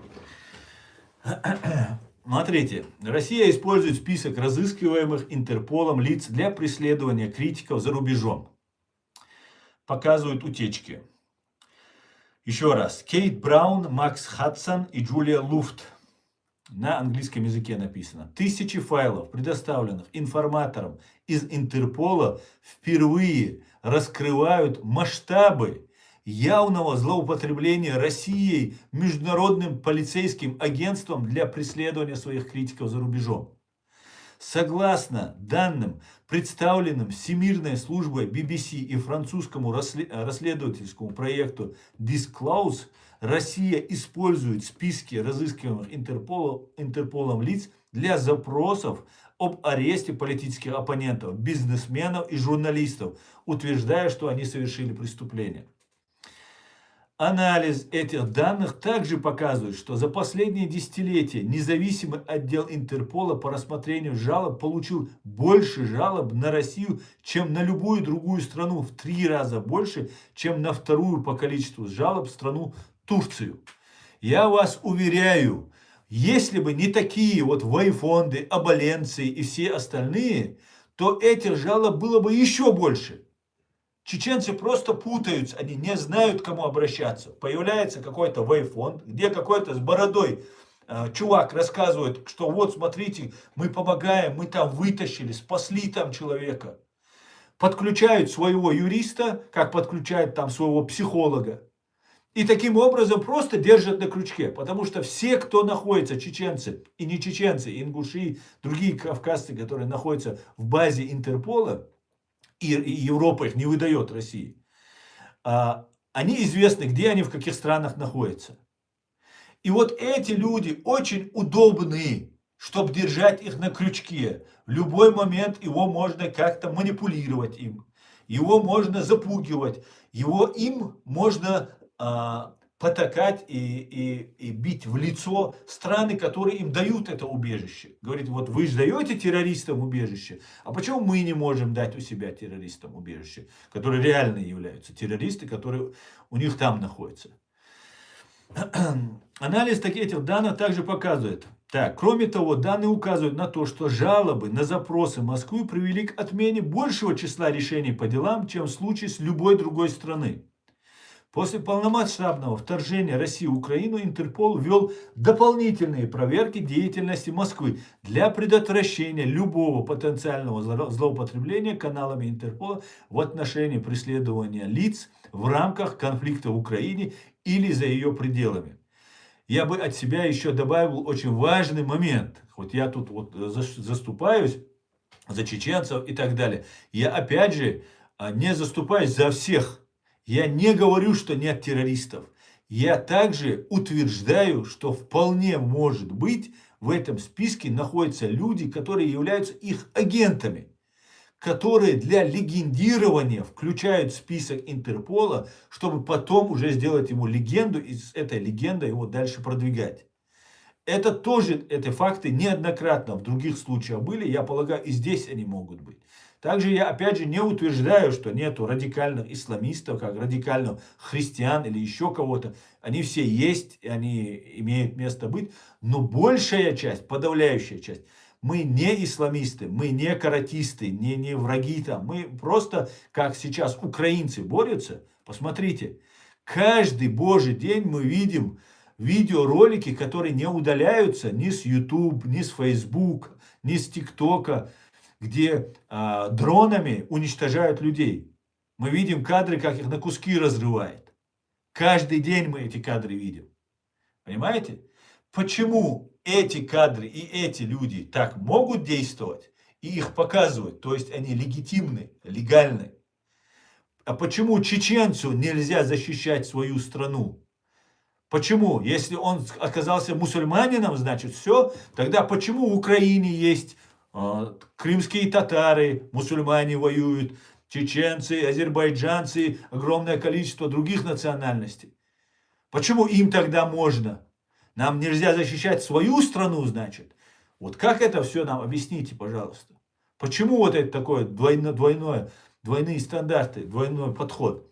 Смотрите, Россия использует список разыскиваемых Интерполом лиц для преследования критиков за рубежом. Показывают утечки. Еще раз. Кейт Браун, Макс Хадсон и Джулия Луфт. На английском языке написано. Тысячи файлов, предоставленных информаторам из Интерпола, впервые раскрывают масштабы явного злоупотребления Россией международным полицейским агентством для преследования своих критиков за рубежом. Согласно данным, представленным Всемирной службой BBC и французскому расследовательскому проекту Disclose, Россия использует списки разыскиваемых Интерполом лиц для запросов об аресте политических оппонентов, бизнесменов и журналистов, утверждая, что они совершили преступление. Анализ этих данных также показывает, что за последние десятилетия независимый отдел Интерпола по рассмотрению жалоб получил больше жалоб на Россию, чем на любую другую страну, в 3 раза больше, чем на вторую по количеству жалоб страну Турцию. Я вас уверяю, если бы не такие вот вайфонды, оболенцы и все остальные, то этих жалоб было бы еще больше. Чеченцы просто путаются, они не знают, к кому обращаться. Появляется какой-то вайфонд, где какой-то с бородой чувак рассказывает, что вот смотрите, мы помогаем, мы там вытащили, спасли там человека. Подключают своего юриста, как подключают там своего психолога. И таким образом просто держат на крючке. Потому что все, кто находится, чеченцы и не чеченцы, ингуши, другие кавказцы, которые находятся в базе Интерпола, и Европа их не выдает России, они известны, где они, в каких странах находятся. И вот эти люди очень удобны, чтобы держать их на крючке. В любой момент его можно как-то манипулировать им. Его можно запугивать. Им можно потакать и бить в лицо страны, которые им дают это убежище. Говорит, вот вы же даете террористам убежище, а почему мы не можем дать у себя террористам убежище, которые реально являются террористы, которые у них там находятся. Анализ этих данных также показывает. Так, кроме того, данные указывают на то, что жалобы на запросы Москвы привели к отмене большего числа решений по делам, чем в случае с любой другой страны. После полномасштабного вторжения России в Украину Интерпол ввел дополнительные проверки деятельности Москвы для предотвращения любого потенциального злоупотребления каналами Интерпола в отношении преследования лиц в рамках конфликта в Украине или за ее пределами. Я бы от себя еще добавил очень важный момент. Вот я тут вот заступаюсь за чеченцев и так далее. Я опять же не заступаюсь за всех. Я не говорю, что нет террористов. Я также утверждаю, что вполне может быть в этом списке находятся люди, которые являются их агентами, которые для легендирования включают в список Интерпола, чтобы потом уже сделать ему легенду и с этой легендой его дальше продвигать. Это тоже, эти факты неоднократно в других случаях были, я полагаю, и здесь они могут быть. Также я опять же не утверждаю, что нету радикальных исламистов, как радикальных христиан или еще кого-то. Они все есть, и они имеют место быть. Но большая часть, подавляющая часть, мы не исламисты, мы не каратисты, не враги там. Мы просто, как сейчас украинцы борются, посмотрите, каждый божий день мы видим видеоролики, которые не удаляются ни с YouTube, ни с Facebook, ни с TikTok, где дронами уничтожают людей. Мы видим кадры, как их на куски разрывает. Каждый день мы эти кадры видим. Понимаете? Почему эти кадры и эти люди так могут действовать и их показывать? То есть они легитимны, легальны. А почему чеченцу нельзя защищать свою страну? Почему? Если он оказался мусульманином, значит все. Тогда почему в Украине есть крымские татары, мусульмане воюют, чеченцы, азербайджанцы, огромное количество других национальностей? Почему им тогда можно? Нам нельзя защищать свою страну, значит? Вот как это все нам объясните, пожалуйста. Почему вот это такое двойные стандарты, двойной подход?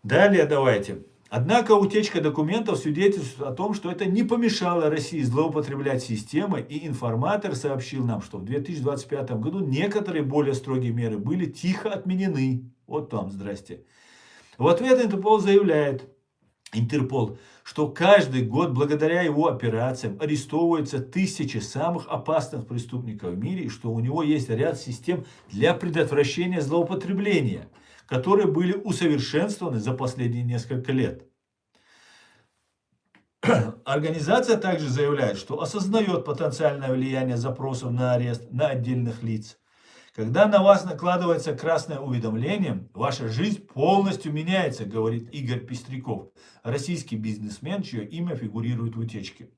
Далее давайте. Однако утечка документов свидетельствует о том, что это не помешало России злоупотреблять системой, и информатор сообщил нам, что в 2025 году некоторые более строгие меры были тихо отменены. Вот вам, здрасте. В ответ Интерпол заявляет, что каждый год благодаря его операциям арестовываются тысячи самых опасных преступников в мире, и что у него есть ряд систем для предотвращения злоупотребления, которые были усовершенствованы за последние несколько лет. Организация также заявляет, что осознает потенциальное влияние запросов на арест на отдельных лиц. Когда на вас накладывается красное уведомление, ваша жизнь полностью меняется, говорит Игорь Пестряков, российский бизнесмен, чье имя фигурирует в утечке.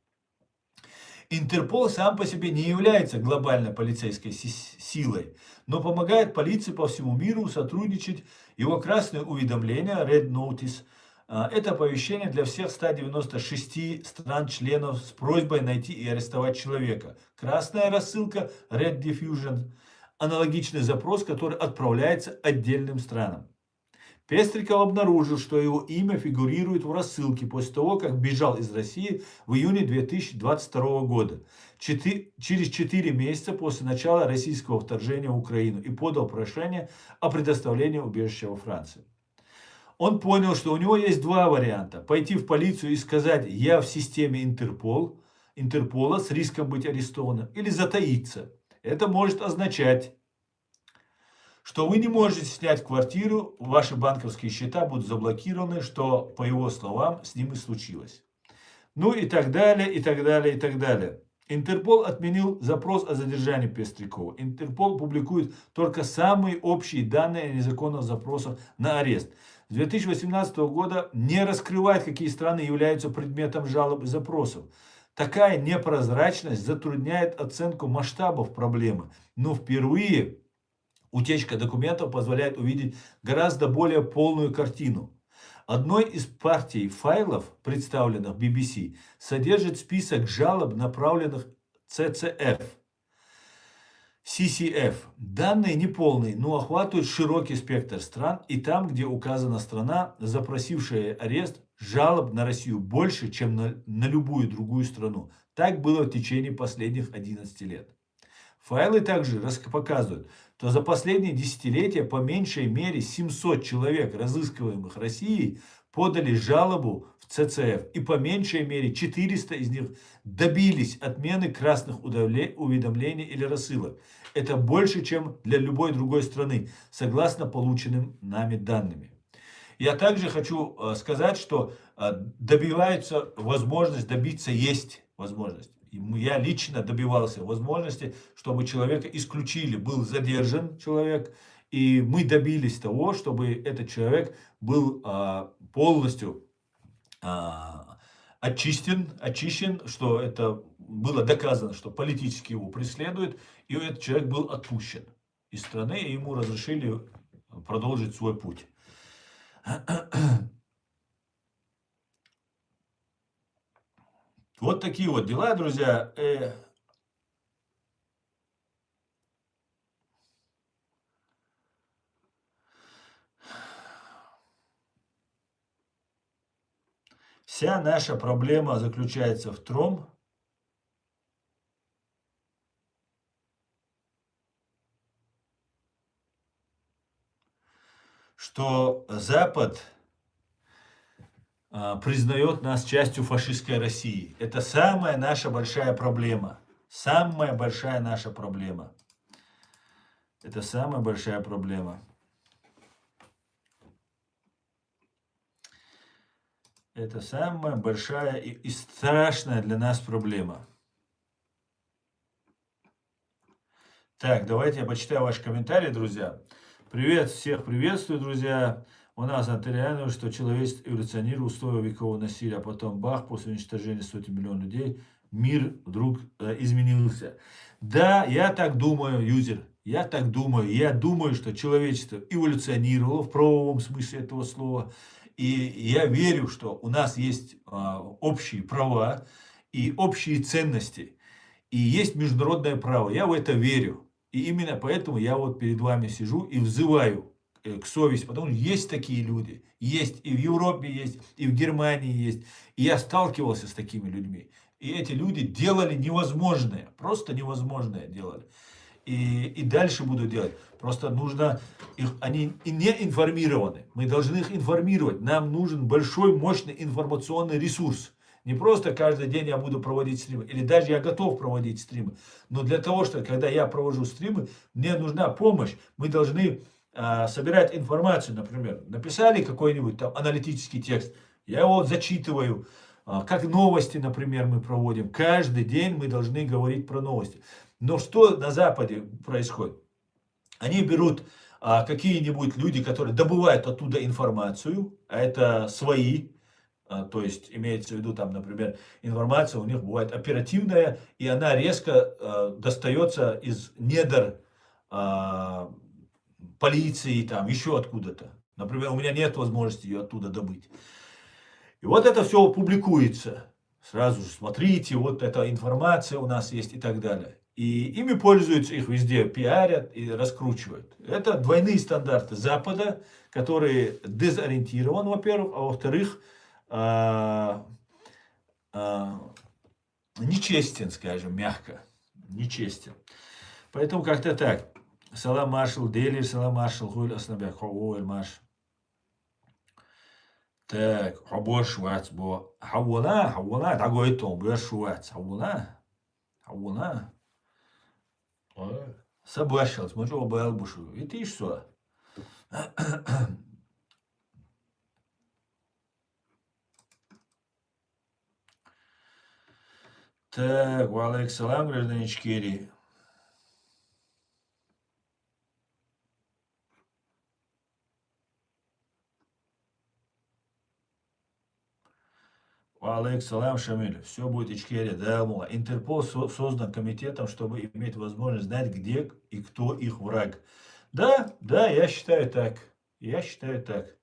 Интерпол сам по себе не является глобальной полицейской силой, но помогает полиции по всему миру сотрудничать. Его красное уведомление, Red Notice, это оповещение для всех 196 стран-членов с просьбой найти и арестовать человека. Красная рассылка, Red Diffusion, аналогичный запрос, который отправляется отдельным странам. Пестриков обнаружил, что его имя фигурирует в рассылке после того, как бежал из России в июне 2022 года, через 4 месяца после начала российского вторжения в Украину, и подал прошение о предоставлении убежища во Франции. Он понял, что у него есть два варианта. Пойти в полицию и сказать: я в системе Интерпола с риском быть арестованным, или затаиться. Это может означать, что вы не можете снять квартиру, ваши банковские счета будут заблокированы, что, по его словам, с ним и случилось. Ну и так далее, и так далее, и так далее. Интерпол отменил запрос о задержании Пестрякова. Интерпол публикует только самые общие данные о незаконных запросах на арест. С 2018 года не раскрывает, какие страны являются предметом жалоб и запросов. Такая непрозрачность затрудняет оценку масштабов проблемы. Но впервые утечка документов позволяет увидеть гораздо более полную картину. Одной из партий файлов, представленных BBC, содержит список жалоб, направленных CCF. Данные неполные, но охватывают широкий спектр стран, и там, где указана страна, запросившая арест, жалоб на Россию больше, чем на любую другую страну. Так было в течение последних 11 лет. Файлы также показывают, что за последние десятилетия по меньшей мере 700 человек, разыскиваемых Россией, подали жалобу в ЦЦФ, и по меньшей мере 400 из них добились отмены красных уведомлений или рассылок. Это больше, чем для любой другой страны, согласно полученным нами данными. Я также хочу сказать, что добивается возможность, добиться есть возможность. Я лично добивался возможности, чтобы человека исключили, был задержан человек, и мы добились того, чтобы этот человек был полностью очищен, что это было доказано, что политически его преследуют, и этот человек был отпущен из страны, и ему разрешили продолжить свой путь. Вот такие вот дела, друзья. Вся наша проблема заключается в том, что Запад признает нас частью фашистской России. Это самая наша большая проблема. Самая большая наша проблема. Это самая большая проблема. Это самая большая и страшная для нас проблема. Так, давайте я почитаю ваши комментарии, друзья. Привет, всех приветствую, друзья. У нас антиреально, что человечество эволюционирует устои векового насилия, а потом бах, после уничтожения сотен миллионов людей, мир вдруг изменился. Да, я так думаю, юзер, я так думаю. Я думаю, что человечество эволюционировало в правовом смысле этого слова. И я верю, что у нас есть общие права и общие ценности. И есть международное право. Я в это верю. И именно поэтому я вот перед вами сижу и взываю к совести, потому что есть такие люди, есть и в Европе есть, и в Германии есть, и я сталкивался с такими людьми, и эти люди делали невозможное, просто невозможное делали, и дальше будут делать, просто нужно их, они не информированы, мы должны их информировать, нам нужен большой мощный информационный ресурс. Не просто каждый день я буду проводить стримы, или даже я готов проводить стримы, но для того, что когда я провожу стримы, мне нужна помощь, мы должны собирать информацию, например, написали какой-нибудь там аналитический текст, я его зачитываю, как новости, например, мы проводим, каждый день мы должны говорить про новости. Но что на Западе происходит? Они берут какие-нибудь люди, которые добывают оттуда информацию, а это свои, то есть имеется в виду там, например, информация у них бывает оперативная, и она резко достается из недр полиции, там, еще откуда-то. Например, у меня нет возможности ее оттуда добыть. И вот это все публикуется. Сразу же смотрите, вот эта информация у нас есть и так далее. И ими пользуются, их везде пиарят и раскручивают. Это двойные стандарты Запада, который дезориентирован, во-первых, а во-вторых, нечестен, скажем, мягко. Нечестен. Поэтому как-то так. Салам маршал, Дели, салам маршал, хуйль аснабяк, хуйль марш. Так, хабор швац, бо. Хавуна, дагой том, бо швац, хавуна. Собашил, смотрю, обаял бушу. И ты что? Так, валейк салам, граждане Ичкерии. Валейк салам, Шамиль. Все будет Ичкерия, да, мула. Интерпол создан комитетом, чтобы иметь возможность знать, где и кто их враг. Да, я считаю так. Я считаю так.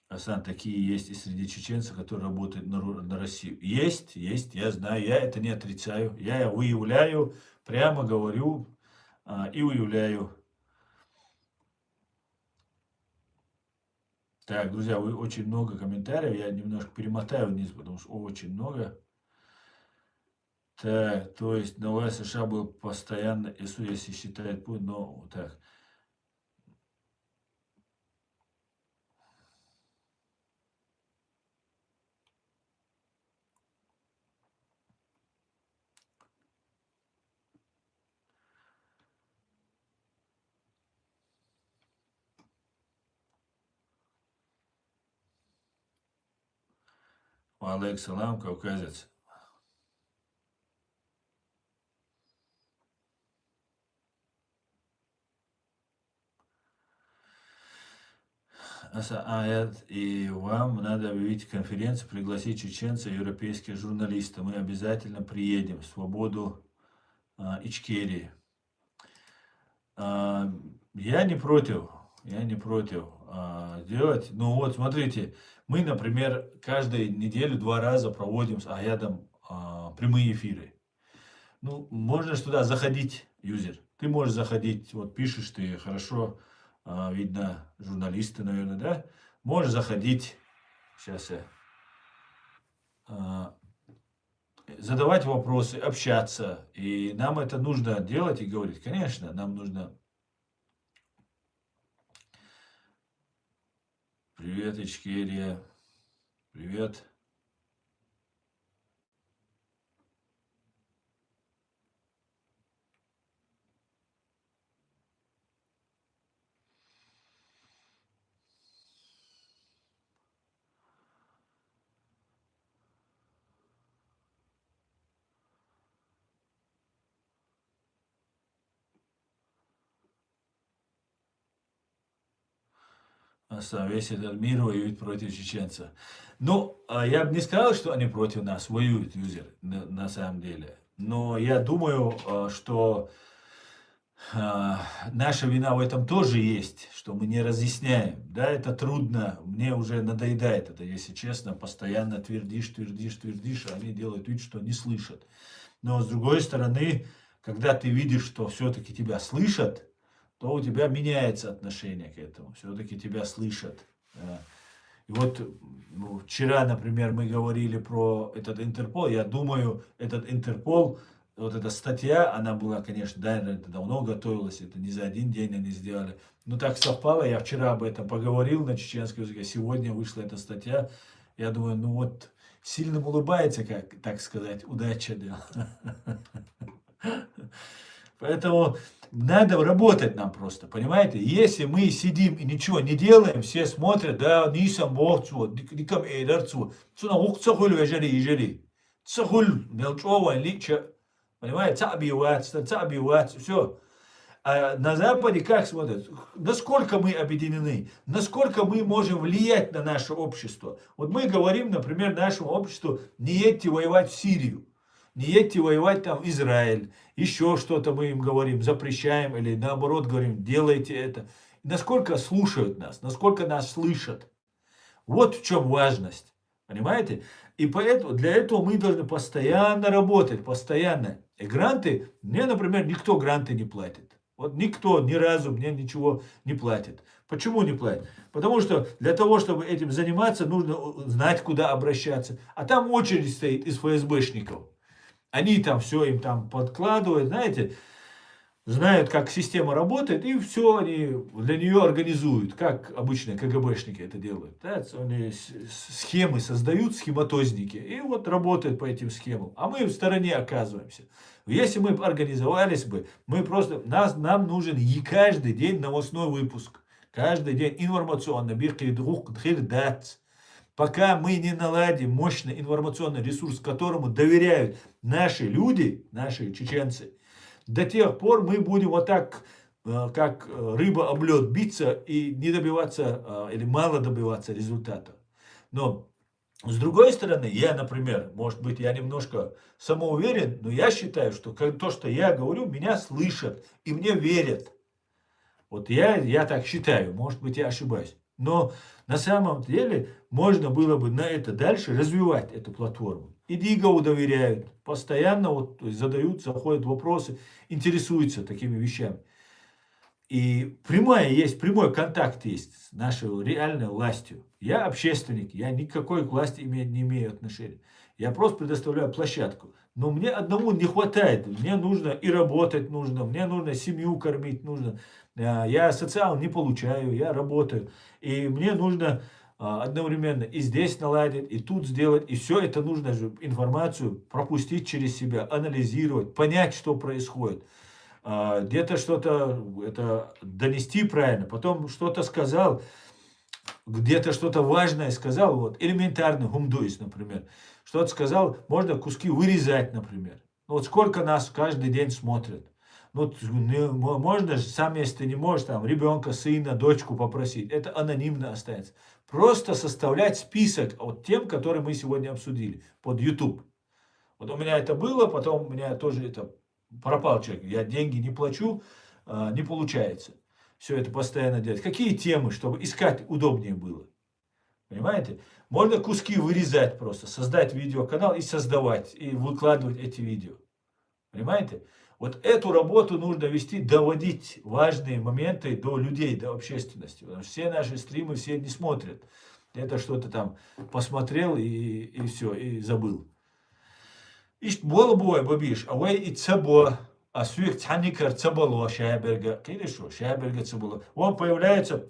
Асан, такие есть и среди чеченцев, которые работают на Россию. Есть, я знаю, я это не отрицаю. Я выявляю, прямо говорю и выявляю. Так, друзья, вы очень много комментариев, я немножко перемотаю вниз, потому что очень много. Так, то есть новая США был постоянно, если считает Путин, но так. Алейк салам, кавказец. И вам надо объявить конференцию, пригласить чеченцев, европейских журналистов. Мы обязательно приедем в свободу Ичкерии. Я не против делать. Ну вот, смотрите, мы, например, каждую неделю 2 раза проводим с Аядом прямые эфиры. Ну, можно ж туда заходить, юзер. Ты можешь заходить, вот пишешь ты, хорошо, видно, журналисты, наверное, да? Можешь заходить, сейчас я, задавать вопросы, общаться. И нам это нужно делать и говорить. Конечно, нам нужно... Привет, Ичкерия. Привет. Весь этот мир воюет против чеченцев. Ну, я бы не сказал, что они против нас воюют, юзер, на самом деле. Но я думаю, что наша вина в этом тоже есть, что мы не разъясняем. Да, это трудно, мне уже надоедает это, если честно, постоянно твердишь, а они делают вид, что не слышат. Но с другой стороны, когда ты видишь, что все-таки тебя слышат, то у тебя меняется отношение к этому. Все-таки тебя слышат. И вот вчера, например, мы говорили про этот Интерпол. Я думаю, этот Интерпол, вот эта статья, она была, конечно, да, это давно готовилась, это не за один день они сделали. Но так совпало, я вчера об этом поговорил на чеченском языке, сегодня вышла эта статья. Я думаю, ну вот, сильным улыбается, как так сказать, удача. Поэтому надо работать нам просто, понимаете? Если мы сидим и ничего не делаем, все смотрят, да, нисам бохцу, дикам эйдарцу, цуна ухцахуль вежери, цахуль, мелчова, лича, понимаете? Цабивать, все. А на Западе как смотрят? Насколько мы объединены, насколько мы можем влиять на наше общество. Вот мы говорим, например, нашему обществу, не едьте воевать в Сирию. Не едьте воевать там в Израиль, еще что-то мы им говорим, запрещаем или наоборот говорим, делайте это. насколько слушают нас, насколько нас слышат. Вот в чем важность. Понимаете? И поэтому для этого мы должны постоянно работать, постоянно. И гранты, мне, например, никто гранты не платит. Вот никто ни разу мне ничего не платит. Почему не платит? Потому что для того, чтобы этим заниматься, нужно знать, куда обращаться. А там очередь стоит из ФСБшников. Они там все им там подкладывают, знаете, знают, как система работает, и все они для нее организуют, как обычно КГБшники это делают. Да? Они схемы создают, схематозники, и вот работают по этим схемам. А мы в стороне оказываемся. Если мы организовались бы, мы просто, нам нужен и каждый день новостной выпуск. Каждый день информационно. Пока мы не наладим мощный информационный ресурс, которому доверяют наши люди, наши чеченцы, до тех пор мы будем вот так, как рыба об лед, биться и не добиваться, или мало добиваться результата. Но с другой стороны, я, например, может быть, я немножко самоуверен, но я считаю, что то, что я говорю, меня слышат и мне верят. Вот я так считаю, может быть, я ошибаюсь. Но на самом деле можно было бы на это дальше развивать эту платформу. И Дигову доверяют, постоянно вот, то есть задают, заходят вопросы, интересуются такими вещами. И прямой контакт есть с нашей реальной властью. Я общественник, я никакой к власти не имею отношения. Я просто предоставляю площадку. Но мне одному не хватает. Мне нужно и работать нужно, мне нужно семью кормить нужно. Я социал не получаю, я работаю. И мне нужно одновременно и здесь наладить, и тут сделать. И все это нужно же информацию пропустить через себя, анализировать, понять, что происходит. Где-то что-то это донести правильно, потом что-то сказал, где-то что-то важное сказал, вот элементарный гумдуис, например, что-то сказал, можно куски вырезать, например. Ну, вот сколько нас каждый день смотрят. Ну, можно же, сам если ты не можешь, там, ребенка, сына, дочку попросить, это анонимно останется. Просто составлять список от тем, которые мы сегодня обсудили под YouTube. Вот у меня это было, потом у меня тоже это пропал человек. Я деньги не плачу, не получается. Все это постоянно делать. Какие темы, чтобы искать удобнее было? Понимаете? Можно куски вырезать просто, создать видеоканал и создавать, и выкладывать эти видео. Понимаете? Вот эту работу нужно вести, доводить важные моменты до людей, до общественности. Потому что все наши стримы все не смотрят. Это что-то там посмотрел и все, и забыл. İşte bol boy babiş. Avay itse bo. А свих цаникар цабало Шайберга. Конечно, Шайберга цабало. Он появляется,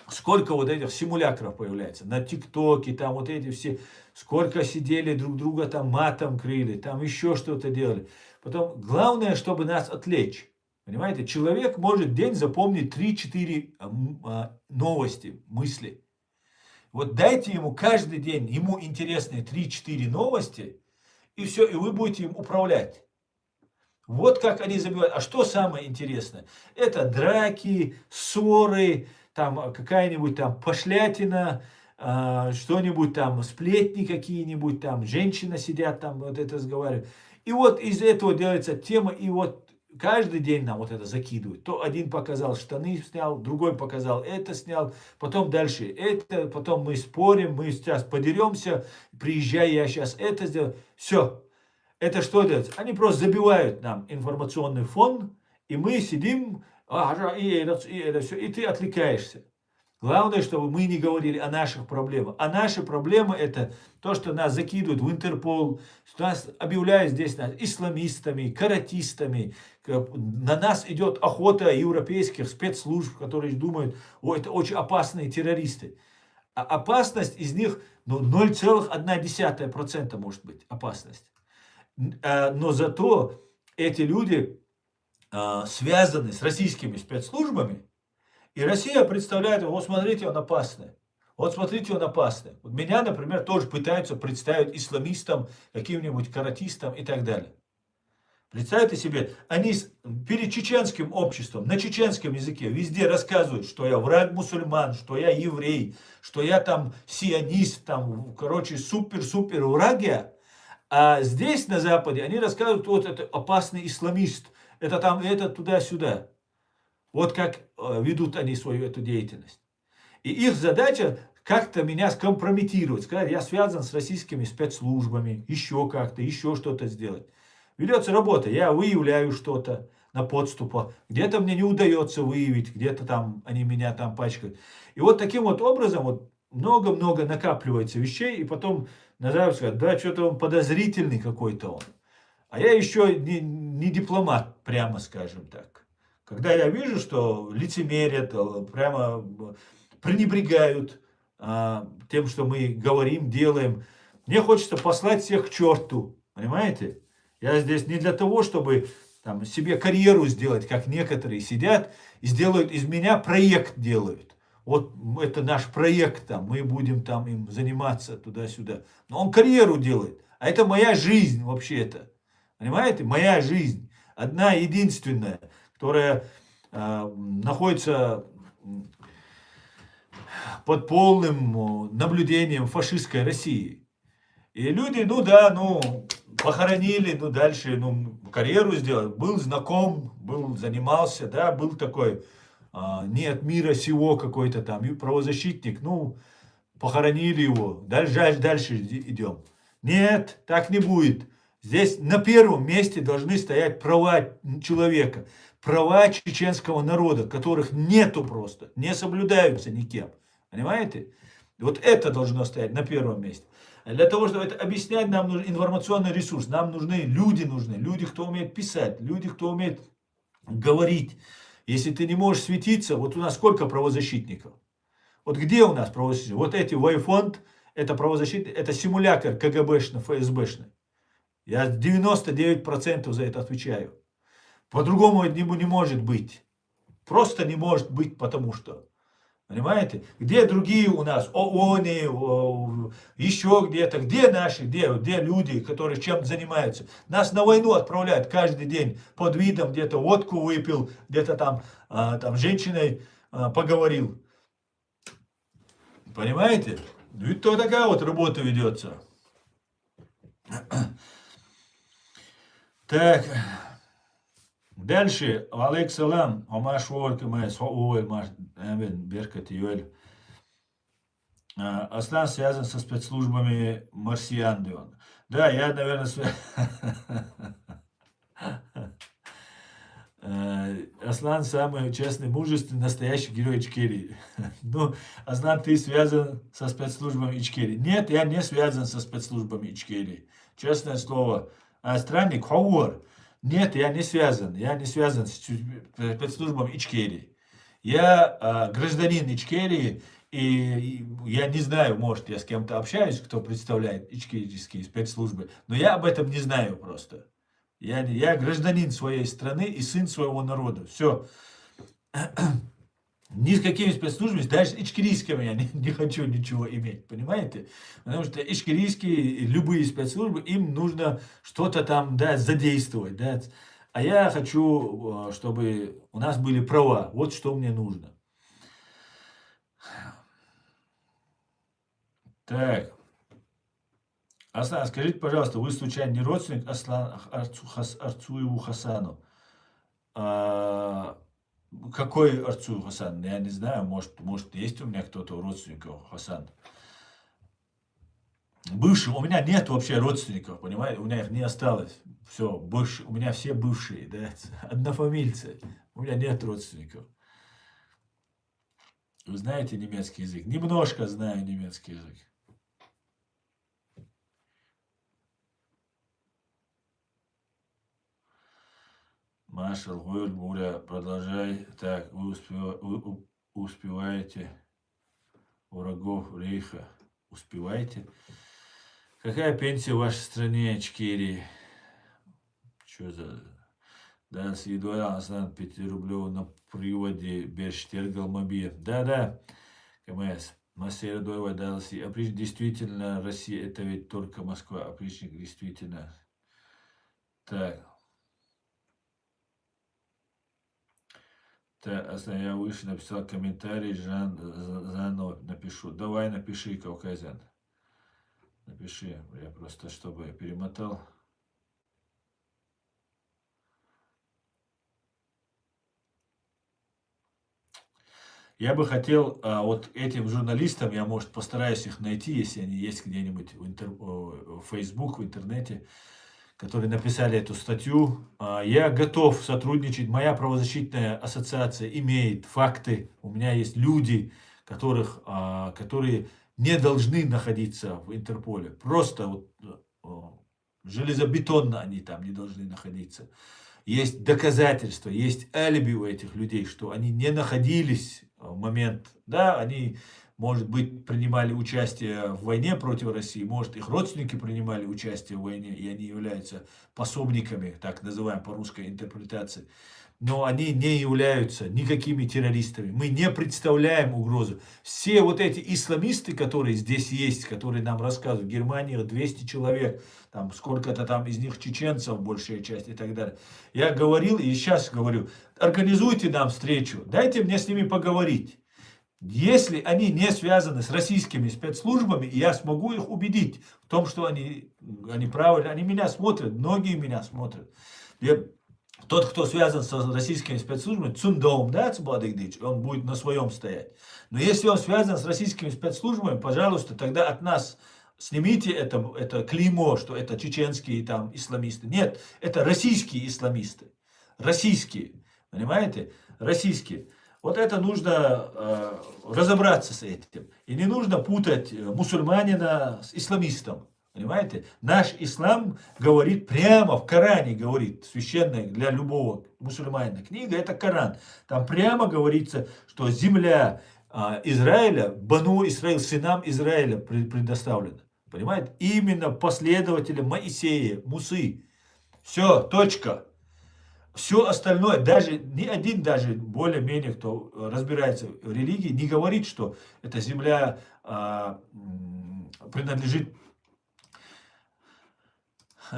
сколько вот этих симулякров появляется. На ТикТоке, там вот эти все, сколько сидели друг друга там матом крыли, там еще что-то делали. Потом, главное, чтобы нас отвлечь. Понимаете, человек может в день запомнить 3-4 новости, мысли. Вот дайте ему каждый день, ему интересные 3-4 новости, и все, и вы будете им управлять. Вот как они забивают. А что самое интересное? Это драки, ссоры, там какая-нибудь там пошлятина, что-нибудь там, сплетни какие-нибудь там, женщины сидят там, вот это разговаривают. И вот из этого делается тема, и вот каждый день нам вот это закидывают. То один показал штаны снял, другой показал это снял, потом дальше это, потом мы спорим, мы сейчас подеремся, приезжай, я сейчас это сделаю. Все. Это что делается? Они просто забивают нам информационный фон, и мы сидим, и это все, и ты отвлекаешься. Главное, чтобы мы не говорили о наших проблемах. А наши проблемы это то, что нас закидывают в Интерпол, что нас объявляют здесь исламистами, каратистами. На нас идет охота европейских спецслужб, которые думают, о, это очень опасные террористы. А опасность из них 0,1% может быть опасность. Но зато эти люди связаны с российскими спецслужбами, и Россия представляет, вот смотрите, он опасный. Вот смотрите, он опасный. Вот меня, например, тоже пытаются представить исламистом, каким-нибудь каратистом и так далее. Представьте себе, они перед чеченским обществом, на чеченском языке, везде рассказывают, что я враг мусульман, что я еврей, что я там сионист, там, короче, супер-супер враг я. А здесь, на Западе, они рассказывают, вот это опасный исламист, это там, это туда-сюда. Вот как ведут они свою эту деятельность. И их задача как-то меня скомпрометировать, сказать, я связан с российскими спецслужбами, еще как-то, еще что-то сделать. Ведется работа, я выявляю что-то на подступах, где-то мне не удается выявить, где-то там они меня там пачкают. И вот таким вот образом вот много-много накапливается вещей, и потом назад сказать, да, что-то он подозрительный какой-то он. А я еще не дипломат, прямо скажем так. Когда я вижу, что лицемерят, прямо пренебрегают тем, что мы говорим, делаем, мне хочется послать всех к черту, понимаете? Я здесь не для того, чтобы там, себе карьеру сделать, как некоторые сидят и сделают из меня проект делают. Вот это наш проект, там, мы будем там им заниматься туда-сюда. Но он карьеру делает, а это моя жизнь вообще-то. Понимаете? Моя жизнь. Одна единственная, которая находится под полным наблюдением фашистской России. И люди, ну да, ну, похоронили, ну дальше, ну, карьеру сделал. Был знаком, был, занимался, да, был такой, не от мира сего какой-то там, и правозащитник, ну, похоронили его, дальше идем. Нет, так не будет. Здесь на первом месте должны стоять права человека, права чеченского народа, которых нету просто, не соблюдаются никем. Понимаете? Вот это должно стоять на первом месте. Для того, чтобы это объяснять, нам нужен информационный ресурс, нам нужны, люди, кто умеет писать, люди, кто умеет говорить. Если ты не можешь светиться, вот у нас сколько правозащитников? Вот где у нас правозащитники? Вот эти Вайфонд, это правозащитник, это симулятор КГБшный, ФСБшный. Я 99% за это отвечаю. По-другому это не может быть. Просто не может быть, потому что. Понимаете? Где другие у нас? ООН, еще где-то. Где наши? Где люди, которые чем занимаются? Нас на войну отправляют каждый день под видом, где-то водку выпил, где-то там женщиной поговорил. Понимаете? Ведь то такая вот работа ведется. Так. Дальше. Алейк салам. Омаш волк мэс. Хоуэль маш. Беркат Юэль. Аслан связан со спецслужбами марсиан. Да, я, наверное, Аслан самый честный, мужественный, настоящий герой Ичкерии. Ну, Аслан, ты связан со спецслужбами Ичкерии. Нет, я не связан со спецслужбами Ичкерии. Честное слово. А странник, хауар. Нет, я не связан. Я не связан с спецслужбами Ичкерии. Я гражданин Ичкерии, и я не знаю, может, я с кем-то общаюсь, кто представляет ичкерийские спецслужбы, но я об этом не знаю просто. Я гражданин своей страны и сын своего народа. Все. Ни с какими спецслужбами, даже ичкерийскими я не хочу ничего иметь, понимаете? Потому что ичкерийские, любые спецслужбы, им нужно что-то там, да, задействовать, да. А я хочу, чтобы у нас были права. Вот что мне нужно. Так. Аслан, скажите, пожалуйста, вы случайно не родственник Арцуеву Хасану? А, какой Арцуев Хасан? Я не знаю, может есть у меня кто-то родственников Хасан. Бывший, у меня нет вообще родственников, понимаете? У меня их не осталось. Все, бывшие, у меня все бывшие, да, однофамильцы. У меня нет родственников. Вы знаете немецкий язык? Немножко знаю немецкий язык. Маша, Гуля, продолжай. Так, вы успеваете врагов Рейха. Успеваете? Какая пенсия в вашей стране, Ичкерии? Что за... Да, с едой Аслан 5-рублевый на приводе Берштергал Моби. Да, КМС. Масса Доева дался. Действительно, Россия, это ведь только Москва. Опричник, действительно. Так. Так, я выше написал комментарий, заново напишу. Давай напиши, Кавказян. Напиши, я просто, чтобы я перемотал. Я бы хотел вот этим журналистам, я, может, постараюсь их найти, если они есть где-нибудь в Facebook, в интернете, которые написали эту статью. Я готов сотрудничать. Моя правозащитная ассоциация имеет факты. У меня есть люди, которые не должны находиться в Интерполе. Просто вот, железобетонно они там не должны находиться. Есть доказательства, есть алиби у этих людей, что они не находились в момент, да, они, может быть, принимали участие в войне против России, может, их родственники принимали участие в войне, и они являются пособниками, так называемой по русской интерпретации. Но они не являются никакими террористами. Мы не представляем угрозу. Все вот эти исламисты, которые здесь есть, которые нам рассказывают, в Германии 200 человек, там сколько-то там из них чеченцев, большая часть и так далее. Я говорил и сейчас говорю, организуйте нам встречу, дайте мне с ними поговорить. Если они не связаны с российскими спецслужбами, я смогу их убедить в том, что они правы. Они меня смотрят, многие меня смотрят. Тот, кто связан с российскими спецслужбами, Цундом, да, он будет на своем стоять. Но если он связан с российскими спецслужбами, пожалуйста, тогда от нас снимите это клеймо, что это чеченские там исламисты. Нет, это российские исламисты. Российские, понимаете? Российские. Вот это нужно разобраться с этим. И не нужно путать мусульманина с исламистом. Понимаете? Наш ислам говорит прямо, в Коране говорит, священная для любого мусульманина книга, это Коран. Там прямо говорится, что земля Израиля, Бану Исраиль, сынам Израиля предоставлена. Понимаете? Именно последователям Моисея, Мусы. Все, точка. Все остальное, даже ни один, даже более-менее, кто разбирается в религии, не говорит, что эта земля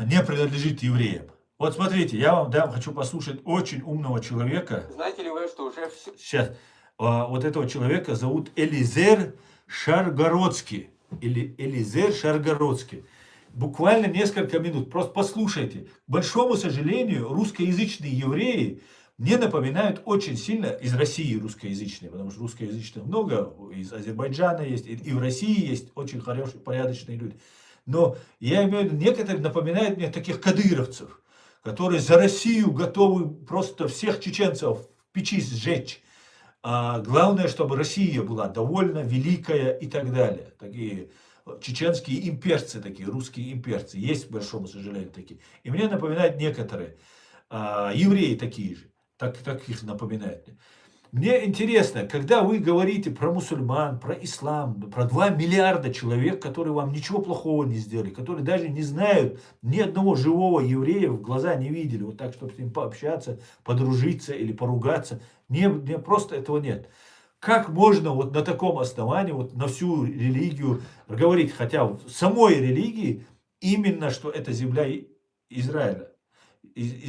не принадлежит евреям. Вот смотрите, я вам хочу послушать очень умного человека. Знаете ли вы, что уже все... Сейчас. Вот этого человека зовут Элизер Шаргородский. Элизер Шаргородский. Буквально несколько минут. Просто послушайте. К большому сожалению, русскоязычные евреи мне напоминают очень сильно из России русскоязычные, потому что русскоязычных много, из Азербайджана есть, и в России есть очень хорошие, порядочные люди. Но я имею в виду, некоторые напоминают мне таких кадыровцев, которые за Россию готовы просто всех чеченцев в печи сжечь. Главное, чтобы Россия была довольно великая и так далее. Такие чеченские имперцы, такие русские имперцы. Есть, к большому сожалению, такие. И мне напоминают некоторые. Евреи такие же. Так их напоминают. Мне интересно, когда вы говорите про мусульман, про ислам, про 2 миллиарда человек, которые вам ничего плохого не сделали, которые даже не знают ни одного живого еврея, в глаза не видели, вот так, чтобы с ним пообщаться, подружиться или поругаться, не просто этого нет. Как можно вот на таком основании, вот на всю религию говорить, хотя в самой религии именно, что это земля Израиля,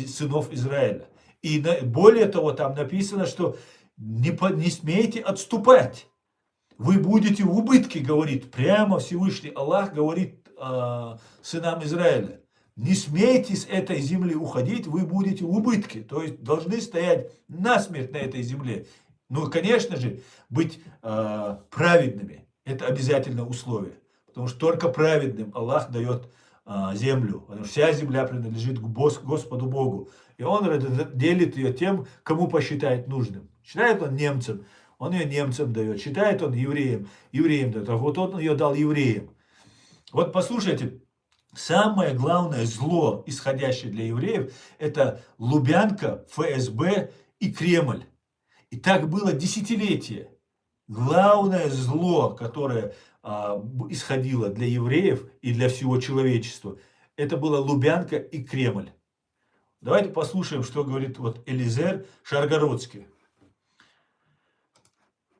сынов Израиля. И более того, там написано, что не смейте отступать. Вы будете в убытке, говорит прямо Всевышний Аллах, говорит сынам Израиля. Не смейте с этой земли уходить, вы будете в убытке. То есть должны стоять насмерть на этой земле. Ну, конечно же, быть праведными. Это обязательное условие. Потому что только праведным Аллах дает землю. Потому что вся земля принадлежит Господу Богу. И Он делит ее тем, кому посчитает нужным. Считает он немцам, он ее немцам дает. Считает он евреям дает. А вот он ее дал евреям. Вот послушайте, самое главное зло, исходящее для евреев, это Лубянка, ФСБ и Кремль. И так было десятилетия. Главное зло, которое исходило для евреев и для всего человечества, это было Лубянка и Кремль. Давайте послушаем, что говорит вот Элизер Шаргородский.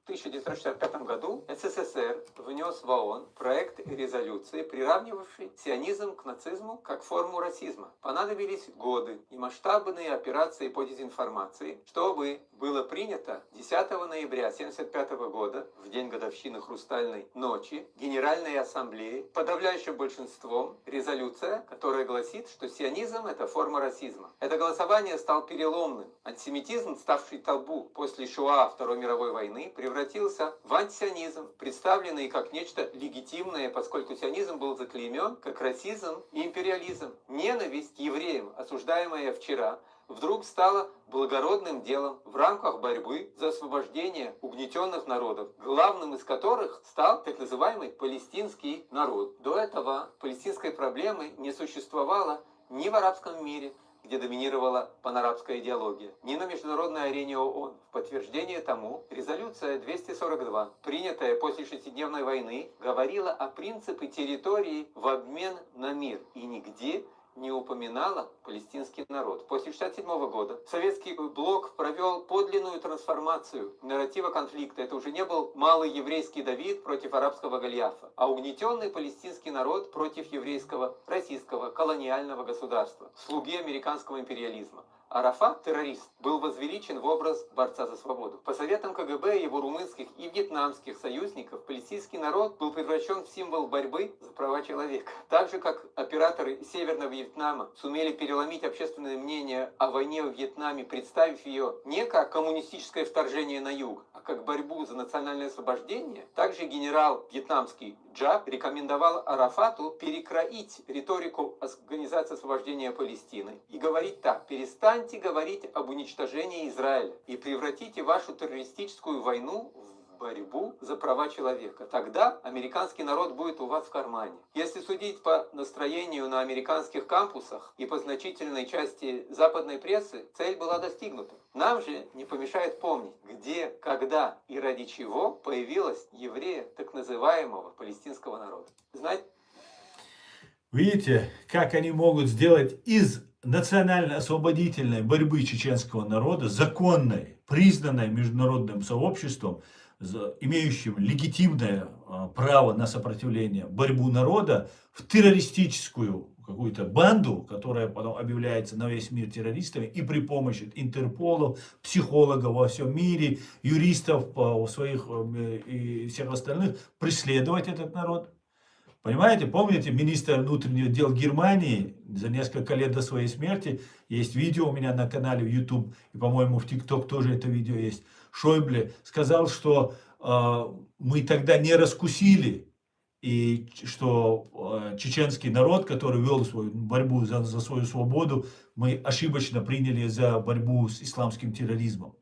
В 1965 году СССР внес в ООН проект резолюции, приравнивавший сионизм к нацизму как форму расизма. Понадобились годы и масштабные операции по дезинформации, чтобы было принято 10 ноября 1975 года, в день годовщины Хрустальной ночи, Генеральной Ассамблеи, подавляющим большинством, резолюция, которая гласит, что сионизм – это форма расизма. Это голосование стало переломным. Антисемитизм, ставший табу после Шоа Второй мировой войны, превратился превратился в антисионизм, представленный как нечто легитимное, поскольку сионизм был заклеймен как расизм и империализм. Ненависть к евреям, осуждаемая вчера, вдруг стала благородным делом в рамках борьбы за освобождение угнетенных народов, главным из которых стал так называемый палестинский народ. До этого палестинской проблемы не существовало ни в арабском мире, где доминировала панарабская идеология, ни на международной арене ООН. В подтверждение тому резолюция 242, принятая после шестидневной войны, говорила о принципе территории в обмен на мир и нигде не упоминала палестинский народ. После 1967 года советский блок провел подлинную трансформацию нарратива конфликта. Это уже не был малый еврейский Давид против арабского Голиафа, а угнетенный палестинский народ против еврейского российского колониального государства, слуги американского империализма. Арафат, террорист, был возвеличен в образ борца за свободу. По советам КГБ, его румынских и вьетнамских союзников, палестинский народ был превращен в символ борьбы за права человека. Так же, как операторы Северного Вьетнама сумели переломить общественное мнение о войне в Вьетнаме, представив ее не как коммунистическое вторжение на юг, а как борьбу за национальное освобождение, также генерал вьетнамский Джаб рекомендовал Арафату перекроить риторику Организации освобождения Палестины и говорить так: перестаньте говорить об уничтожении Израиля и превратите вашу террористическую войну в борьбу за права человека. Тогда американский народ будет у вас в кармане. Если судить по настроению на американских кампусах и по значительной части западной прессы, цель была достигнута. Нам же не помешает помнить, где, когда и ради чего появилась еврея так называемого палестинского народа. Знаете, Видите, как они могут сделать из национально-освободительной борьбы чеченского народа, законной, признанной международным сообществом, имеющим легитимное право на сопротивление, борьбу народа, в террористическую какую-то банду, которая потом объявляется на весь мир террористами, и при помощи Интерпола, психологов во всем мире, юристов своих и всех остальных преследовать этот народ. Понимаете, помните, министр внутренних дел Германии за несколько лет до своей смерти, есть видео у меня на канале в YouTube, и, по-моему, в TikTok тоже это видео есть, Шойбле сказал, что мы тогда не раскусили, и что чеченский народ, который вел свою борьбу за свою свободу, мы ошибочно приняли за борьбу с исламским терроризмом.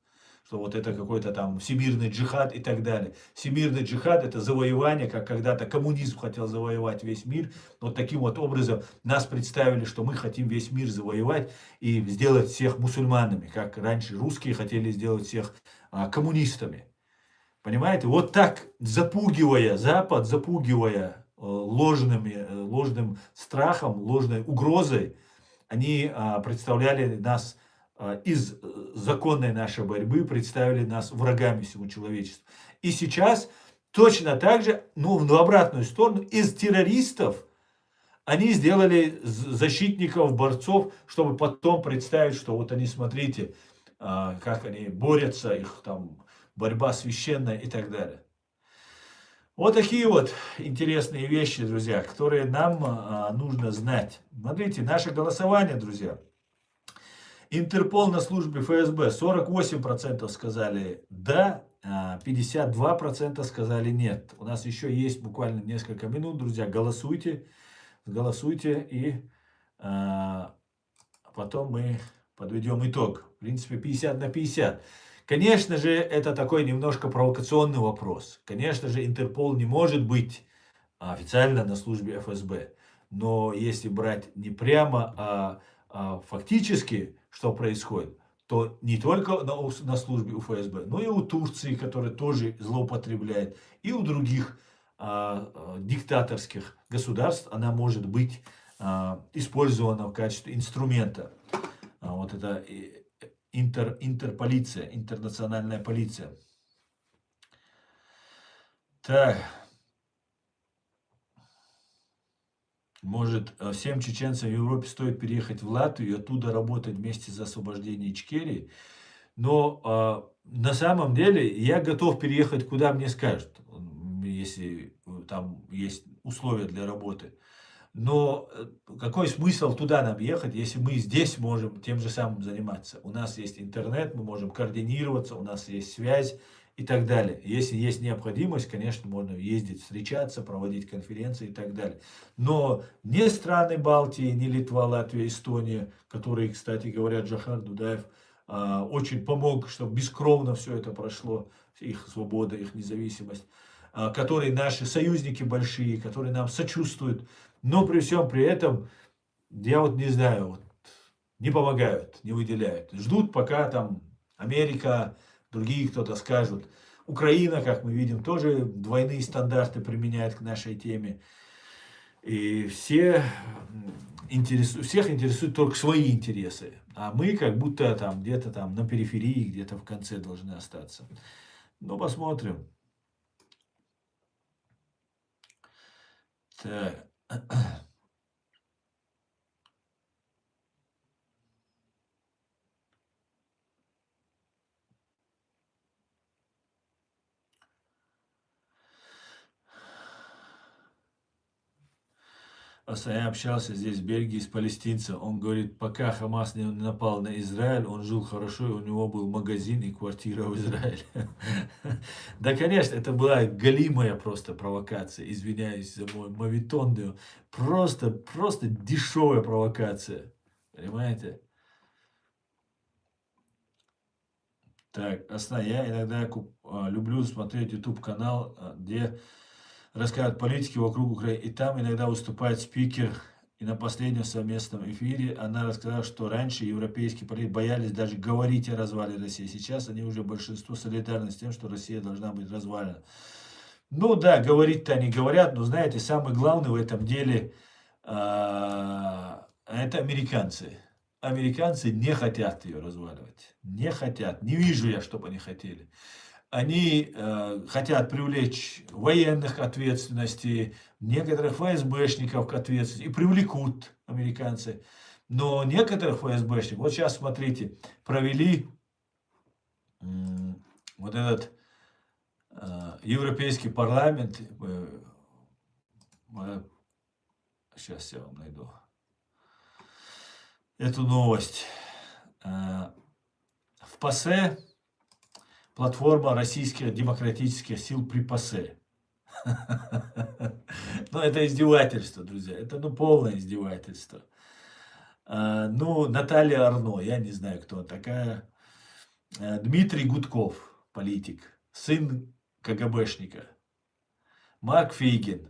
Что вот это какой-то там всемирный джихад и так далее. Всемирный джихад — это завоевание, как когда-то коммунизм хотел завоевать весь мир. Вот таким вот образом нас представили, что мы хотим весь мир завоевать и сделать всех мусульманами, как раньше русские хотели сделать всех коммунистами. Понимаете? Вот так, запугивая Запад, запугивая ложным страхом, ложной угрозой, они представляли нас из законной нашей борьбы, представили нас врагами всему человечеству. И сейчас точно так же, но в обратную сторону, из террористов они сделали защитников, борцов, чтобы потом представить, что вот они, смотрите, как они борются, их там борьба священная и так далее. Вот такие вот интересные вещи, друзья, которые нам нужно знать. Смотрите, наше голосование, друзья. Интерпол на службе ФСБ 48% сказали да, 52% сказали нет. У нас еще есть буквально несколько минут, друзья, голосуйте, и потом мы подведем итог. В принципе, 50 на 50. Конечно же, это такой немножко провокационный вопрос. Конечно же, Интерпол не может быть официально на службе ФСБ. Но если брать не прямо, а фактически, что происходит, то не только на службе у ФСБ, но и у Турции, которая тоже злоупотребляет, и у других диктаторских государств она может быть использована в качестве инструмента. Вот это интерполиция, интернациональная полиция. Так. Может, всем чеченцам в Европе стоит переехать в Латвию и оттуда работать вместе за освобождение Ичкерии. Но на самом деле я готов переехать, куда мне скажут, если там есть условия для работы. Но какой смысл туда нам ехать, если мы здесь можем тем же самым заниматься? У нас есть интернет, мы можем координироваться, у нас есть связь, и так далее. Если есть необходимость, конечно, можно ездить, встречаться, проводить конференции и так далее. Но не страны Балтии, не Литва, Латвия, Эстония, которые, кстати говоря, Джохар Дудаев очень помог, чтобы бескровно все это прошло, их свобода, их независимость, которые наши союзники большие, которые нам сочувствуют, но при всем при этом, я вот не знаю, вот, не помогают, не выделяют. Ждут, пока там Америка, другие кто-то скажут. Украина, как мы видим, тоже двойные стандарты применяет к нашей теме. И всех интересуют только свои интересы. А мы как будто там где-то там на периферии, где-то в конце должны остаться. Ну, посмотрим. Так. Я общался здесь в Бельгии с палестинцем. Он говорит, пока Хамас не напал на Израиль, он жил хорошо, и у него был магазин и квартира в Израиле. Да, конечно, это была галимая просто провокация. Извиняюсь за мой мавитонную. Просто дешевая провокация. Понимаете? Так, я иногда люблю смотреть YouTube канал, где рассказывают политики вокруг Украины. И там иногда выступает спикер. И на последнем совместном эфире она рассказала, что раньше европейские политики боялись даже говорить о развале России. Сейчас они уже большинство солидарны с тем, что Россия должна быть развалена. Ну да, говорить-то они говорят, но знаете, самый главный в этом деле это американцы. Американцы не хотят ее разваливать. Не хотят. Не вижу я, чтобы они хотели. Они хотят привлечь военных к ответственности, некоторых ФСБшников к ответственности, и привлекут американцы. Но некоторых ФСБшников, вот сейчас смотрите, провели вот этот Европейский парламент, сейчас я вам найду эту новость. В ПАСЕ платформа российских демократических сил при ПАСЕ. Ну, это издевательство, друзья. Это, полное издевательство. Наталья Арно, я не знаю, кто такая. Дмитрий Гудков, политик, сын КГБшника. Марк Фейгин,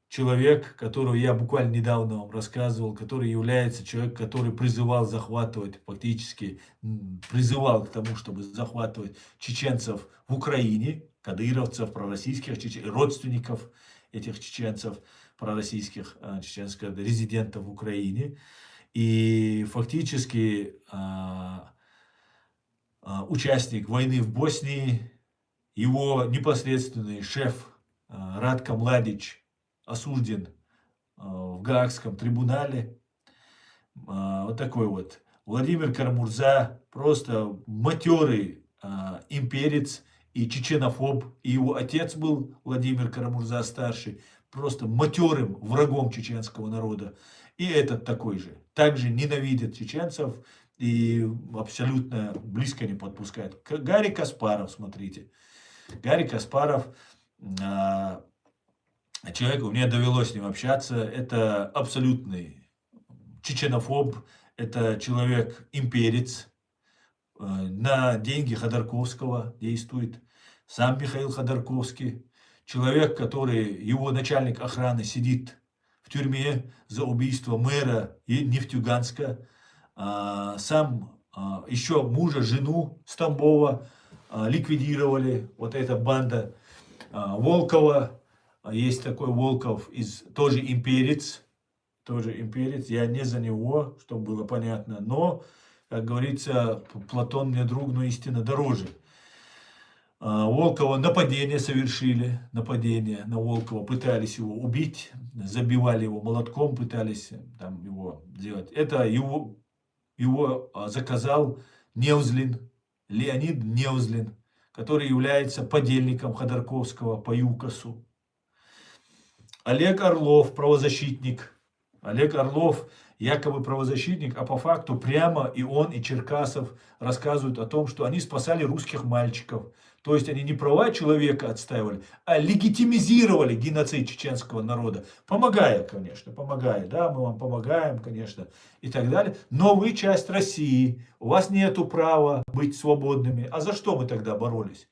человек, которого я буквально недавно вам рассказывал, который является человеком, который призывал захватывать, фактически призывал к тому, чтобы захватывать чеченцев в Украине, кадыровцев, пророссийских родственников этих чеченцев, пророссийских чеченских резидентов в Украине. И фактически участник войны в Боснии, его непосредственный шеф Радко Младич осужден в Гаагском трибунале. Вот такой вот. Владимир Карамурза просто матерый имперец и чеченофоб. И его отец был, Владимир Карамурза старший, просто матерым врагом чеченского народа. И этот такой же. Также ненавидит чеченцев и абсолютно близко не подпускает. Гарри Каспаров, смотрите. Гарри Каспаров, человек, мне довелось с ним общаться, это абсолютный чеченофоб, это человек-имперец, на деньги Ходорковского действует, сам Михаил Ходорковский, человек, который, его начальник охраны сидит в тюрьме за убийство мэра Нефтьюганска, сам еще мужа, жену с Тамбова ликвидировали, вот эта банда Волкова. Есть такой Волков, тоже имперец, я не за него, чтобы было понятно, но, как говорится, Платон мне друг, но истина дороже. Волкова совершили нападение на Волкова, пытались его убить, забивали его молотком, пытались там его сделать. Это его заказал Невзлин, Леонид Невзлин, который является подельником Ходорковского по ЮКОСу. Олег Орлов, правозащитник, Олег Орлов якобы правозащитник, а по факту прямо и он, и Черкасов рассказывают о том, что они спасали русских мальчиков. То есть они не права человека отстаивали, а легитимизировали геноцид чеченского народа. Помогая, конечно, помогая. Да, мы вам помогаем, конечно, и так далее. Но вы часть России, у вас нет права быть свободными. А за что мы тогда боролись?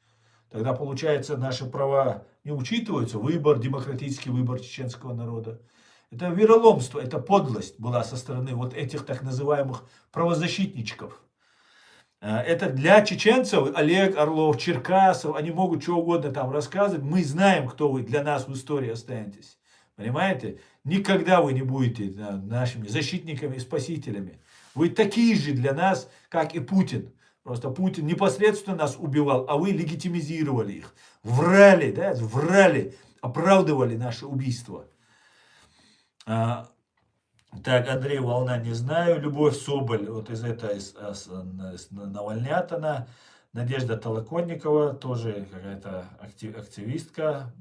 Тогда, получается, наши права не учитываются. Выбор, демократический выбор чеченского народа. Это вероломство, это подлость была со стороны вот этих так называемых правозащитничков. Это для чеченцев, Олег Орлов, Черкасов, они могут что угодно там рассказывать. Мы знаем, кто вы для нас в истории останетесь. Понимаете? Никогда вы не будете нашими защитниками и спасителями. Вы такие же для нас, как и Путин. Просто Путин непосредственно нас убивал, а вы легитимизировали их. Врали, да, врали, оправдывали наше убийство. Так, Андрей Волна, не знаю. Любовь Соболь, вот из Навальнятина. Надежда Толоконникова, тоже какая-то активистка.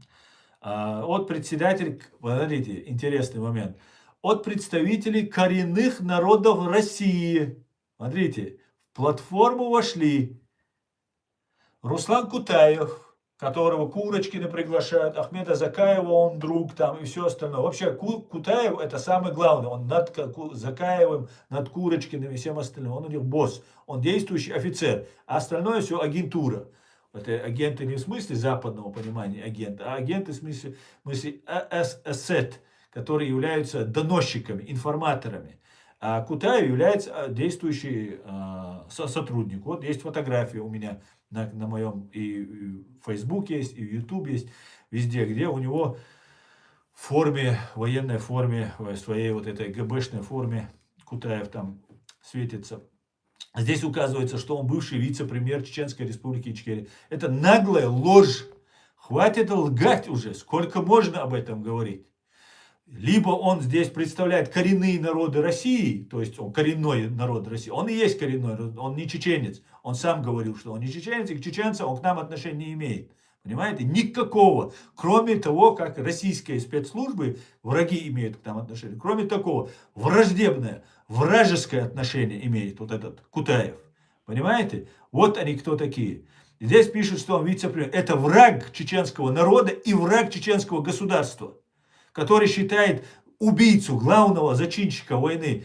От председателей, смотрите, интересный момент. От представителей коренных народов России. Смотрите, в платформу вошли Руслан Кутаев, которого Курочкины приглашают, Ахмеда Закаева, он друг там и все остальное. Вообще Кутаев это самый главный, он над Закаевым, над Курочкиным и всем остальным. Он у них босс, он действующий офицер, а остальное все агентура. Это агенты не в смысле западного понимания агента, а агенты в смысле эсет, которые являются доносчиками, информаторами. А Кутаев является действующий сотрудник. Вот есть фотография у меня на моем и в Facebook есть, и в YouTube есть, везде, где у него в форме, военной форме, в своей вот этой ГБшной форме, Кутаев там светится. Здесь указывается, что он бывший вице-премьер Чеченской республики Ичкерия. Это наглая ложь. Хватит лгать уже. Сколько можно об этом говорить? Либо он здесь представляет коренные народы России, то есть он коренной народ России, он и есть коренной народ, он не чеченец. Он сам говорил, что он не чеченец, и к чеченцам он к нам отношения не имеет. Понимаете? Никакого. Кроме того, как российские спецслужбы, враги имеют к нам отношения. Кроме такого, враждебное, вражеское отношение имеет вот этот Кутаев. Понимаете? Вот они кто такие. Здесь пишут, что он вице-премьер. Это враг чеченского народа и враг чеченского государства, который считает убийцу, главного зачинщика войны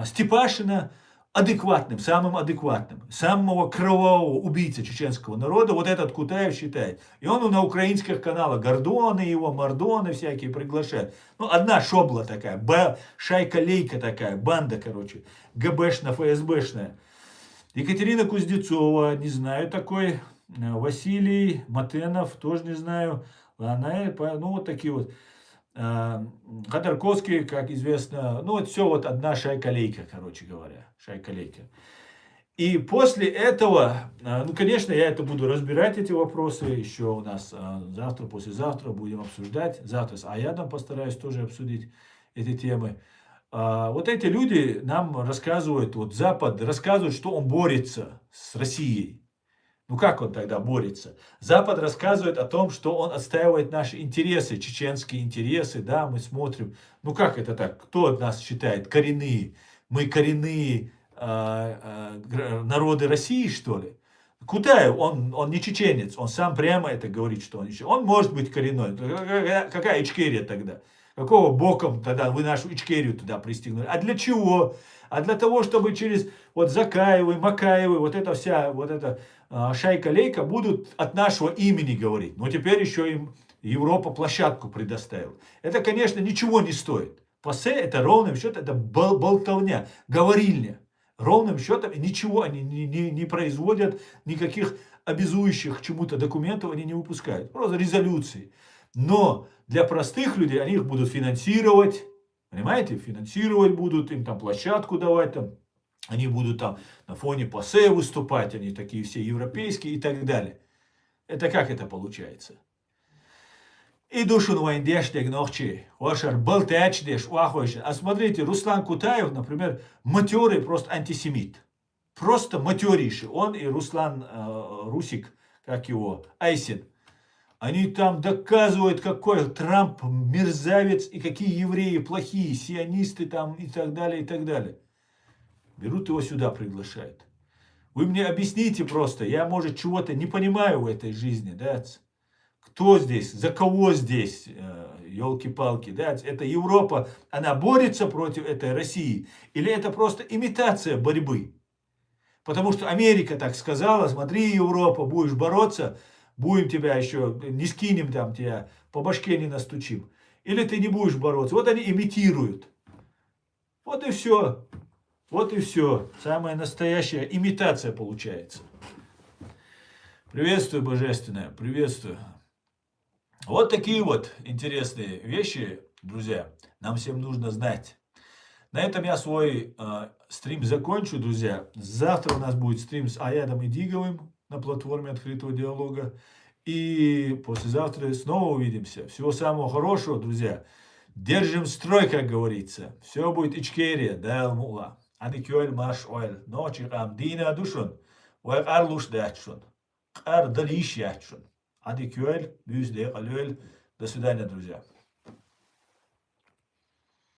Степашина адекватным, самого кровавого убийцы чеченского народа, вот этот Кутаев считает. И он на украинских каналах Гордоны его, Мордоны всякие приглашает. Ну, одна шобла такая, шайка-лейка такая, банда, короче, ГБшно-ФСБшная. Екатерина Кузнецова, не знаю такой, Василий Матенов, тоже не знаю. Ну, вот такие вот. Ходорковский, как известно, ну, вот все вот одна шайка-лейка, короче говоря, шайка-лейка. И после этого, ну, конечно, я это буду разбирать, эти вопросы, еще у нас завтра, послезавтра будем обсуждать, завтра с Аядом постараюсь тоже обсудить эти темы. Вот эти люди нам рассказывают, вот Запад рассказывает, что он борется с Россией. Ну как он тогда борется? Запад рассказывает о том, что он отстаивает наши интересы, чеченские интересы, да, мы смотрим. Ну как это так? Кто нас считает коренные? Мы коренные народы России, что ли? Кутаев, он не чеченец, он сам прямо это говорит, что он не чеченец. Он может быть коренной. Какая Ичкерия тогда? Какого боком тогда вы нашу Ичкерию туда пристегнули? А для чего? А для того, чтобы через вот Закаевы, Макаевы, вот эта вся, вот эта шайка-лейка будут от нашего имени говорить. Но теперь еще им Европа площадку предоставила. Это, конечно, ничего не стоит. ПАСЕ это ровным счетом, это болтовня, говорильня. Ровным счетом ничего они не производят, никаких обязующих к чему-то документов они не выпускают. Просто резолюции. Но для простых людей они их будут финансировать. Понимаете? Финансировать будут, им там площадку давать, там, они будут там на фоне ПАСЕ выступать, они такие все европейские и так далее. Это как это получается? И душу вайндештег ногчи, ошар болтячдеш, уахойшин. А смотрите, Руслан Кутаев, например, матерый просто антисемит. Просто матерейший. Он и Руслан Русик, как его, Айсин. Они там доказывают, какой Трамп мерзавец и какие евреи плохие, сионисты там и так далее, и так далее. Берут его сюда, приглашают. Вы мне объясните просто, я, может, чего-то не понимаю в этой жизни, да? Кто здесь, за кого здесь, елки-палки, да? Это Европа, она борется против этой России? Или это просто имитация борьбы? Потому что Америка так сказала, смотри, Европа, будешь бороться, будем тебя еще, не скинем там тебя, по башке не настучим. Или ты не будешь бороться. Вот они имитируют. Вот и все. Вот и все. Самая настоящая имитация получается. Приветствую, Божественное, приветствую. Вот такие вот интересные вещи, друзья, нам всем нужно знать. На этом я свой стрим закончу, друзья. Завтра у нас будет стрим с Аядом Идиговым на платформе открытого диалога. И послезавтра снова увидимся. Всего самого хорошего, друзья. Держим строй, как говорится. Все будет Ичкерия, Дэл Мула. Аникюэль Маш Ойл. Ночи Амдина Душун. Уэр Арлуш Дячун. Ар Далиш Ячун. Аникюэль, Бюз Де Алюэль. До свидания, друзья.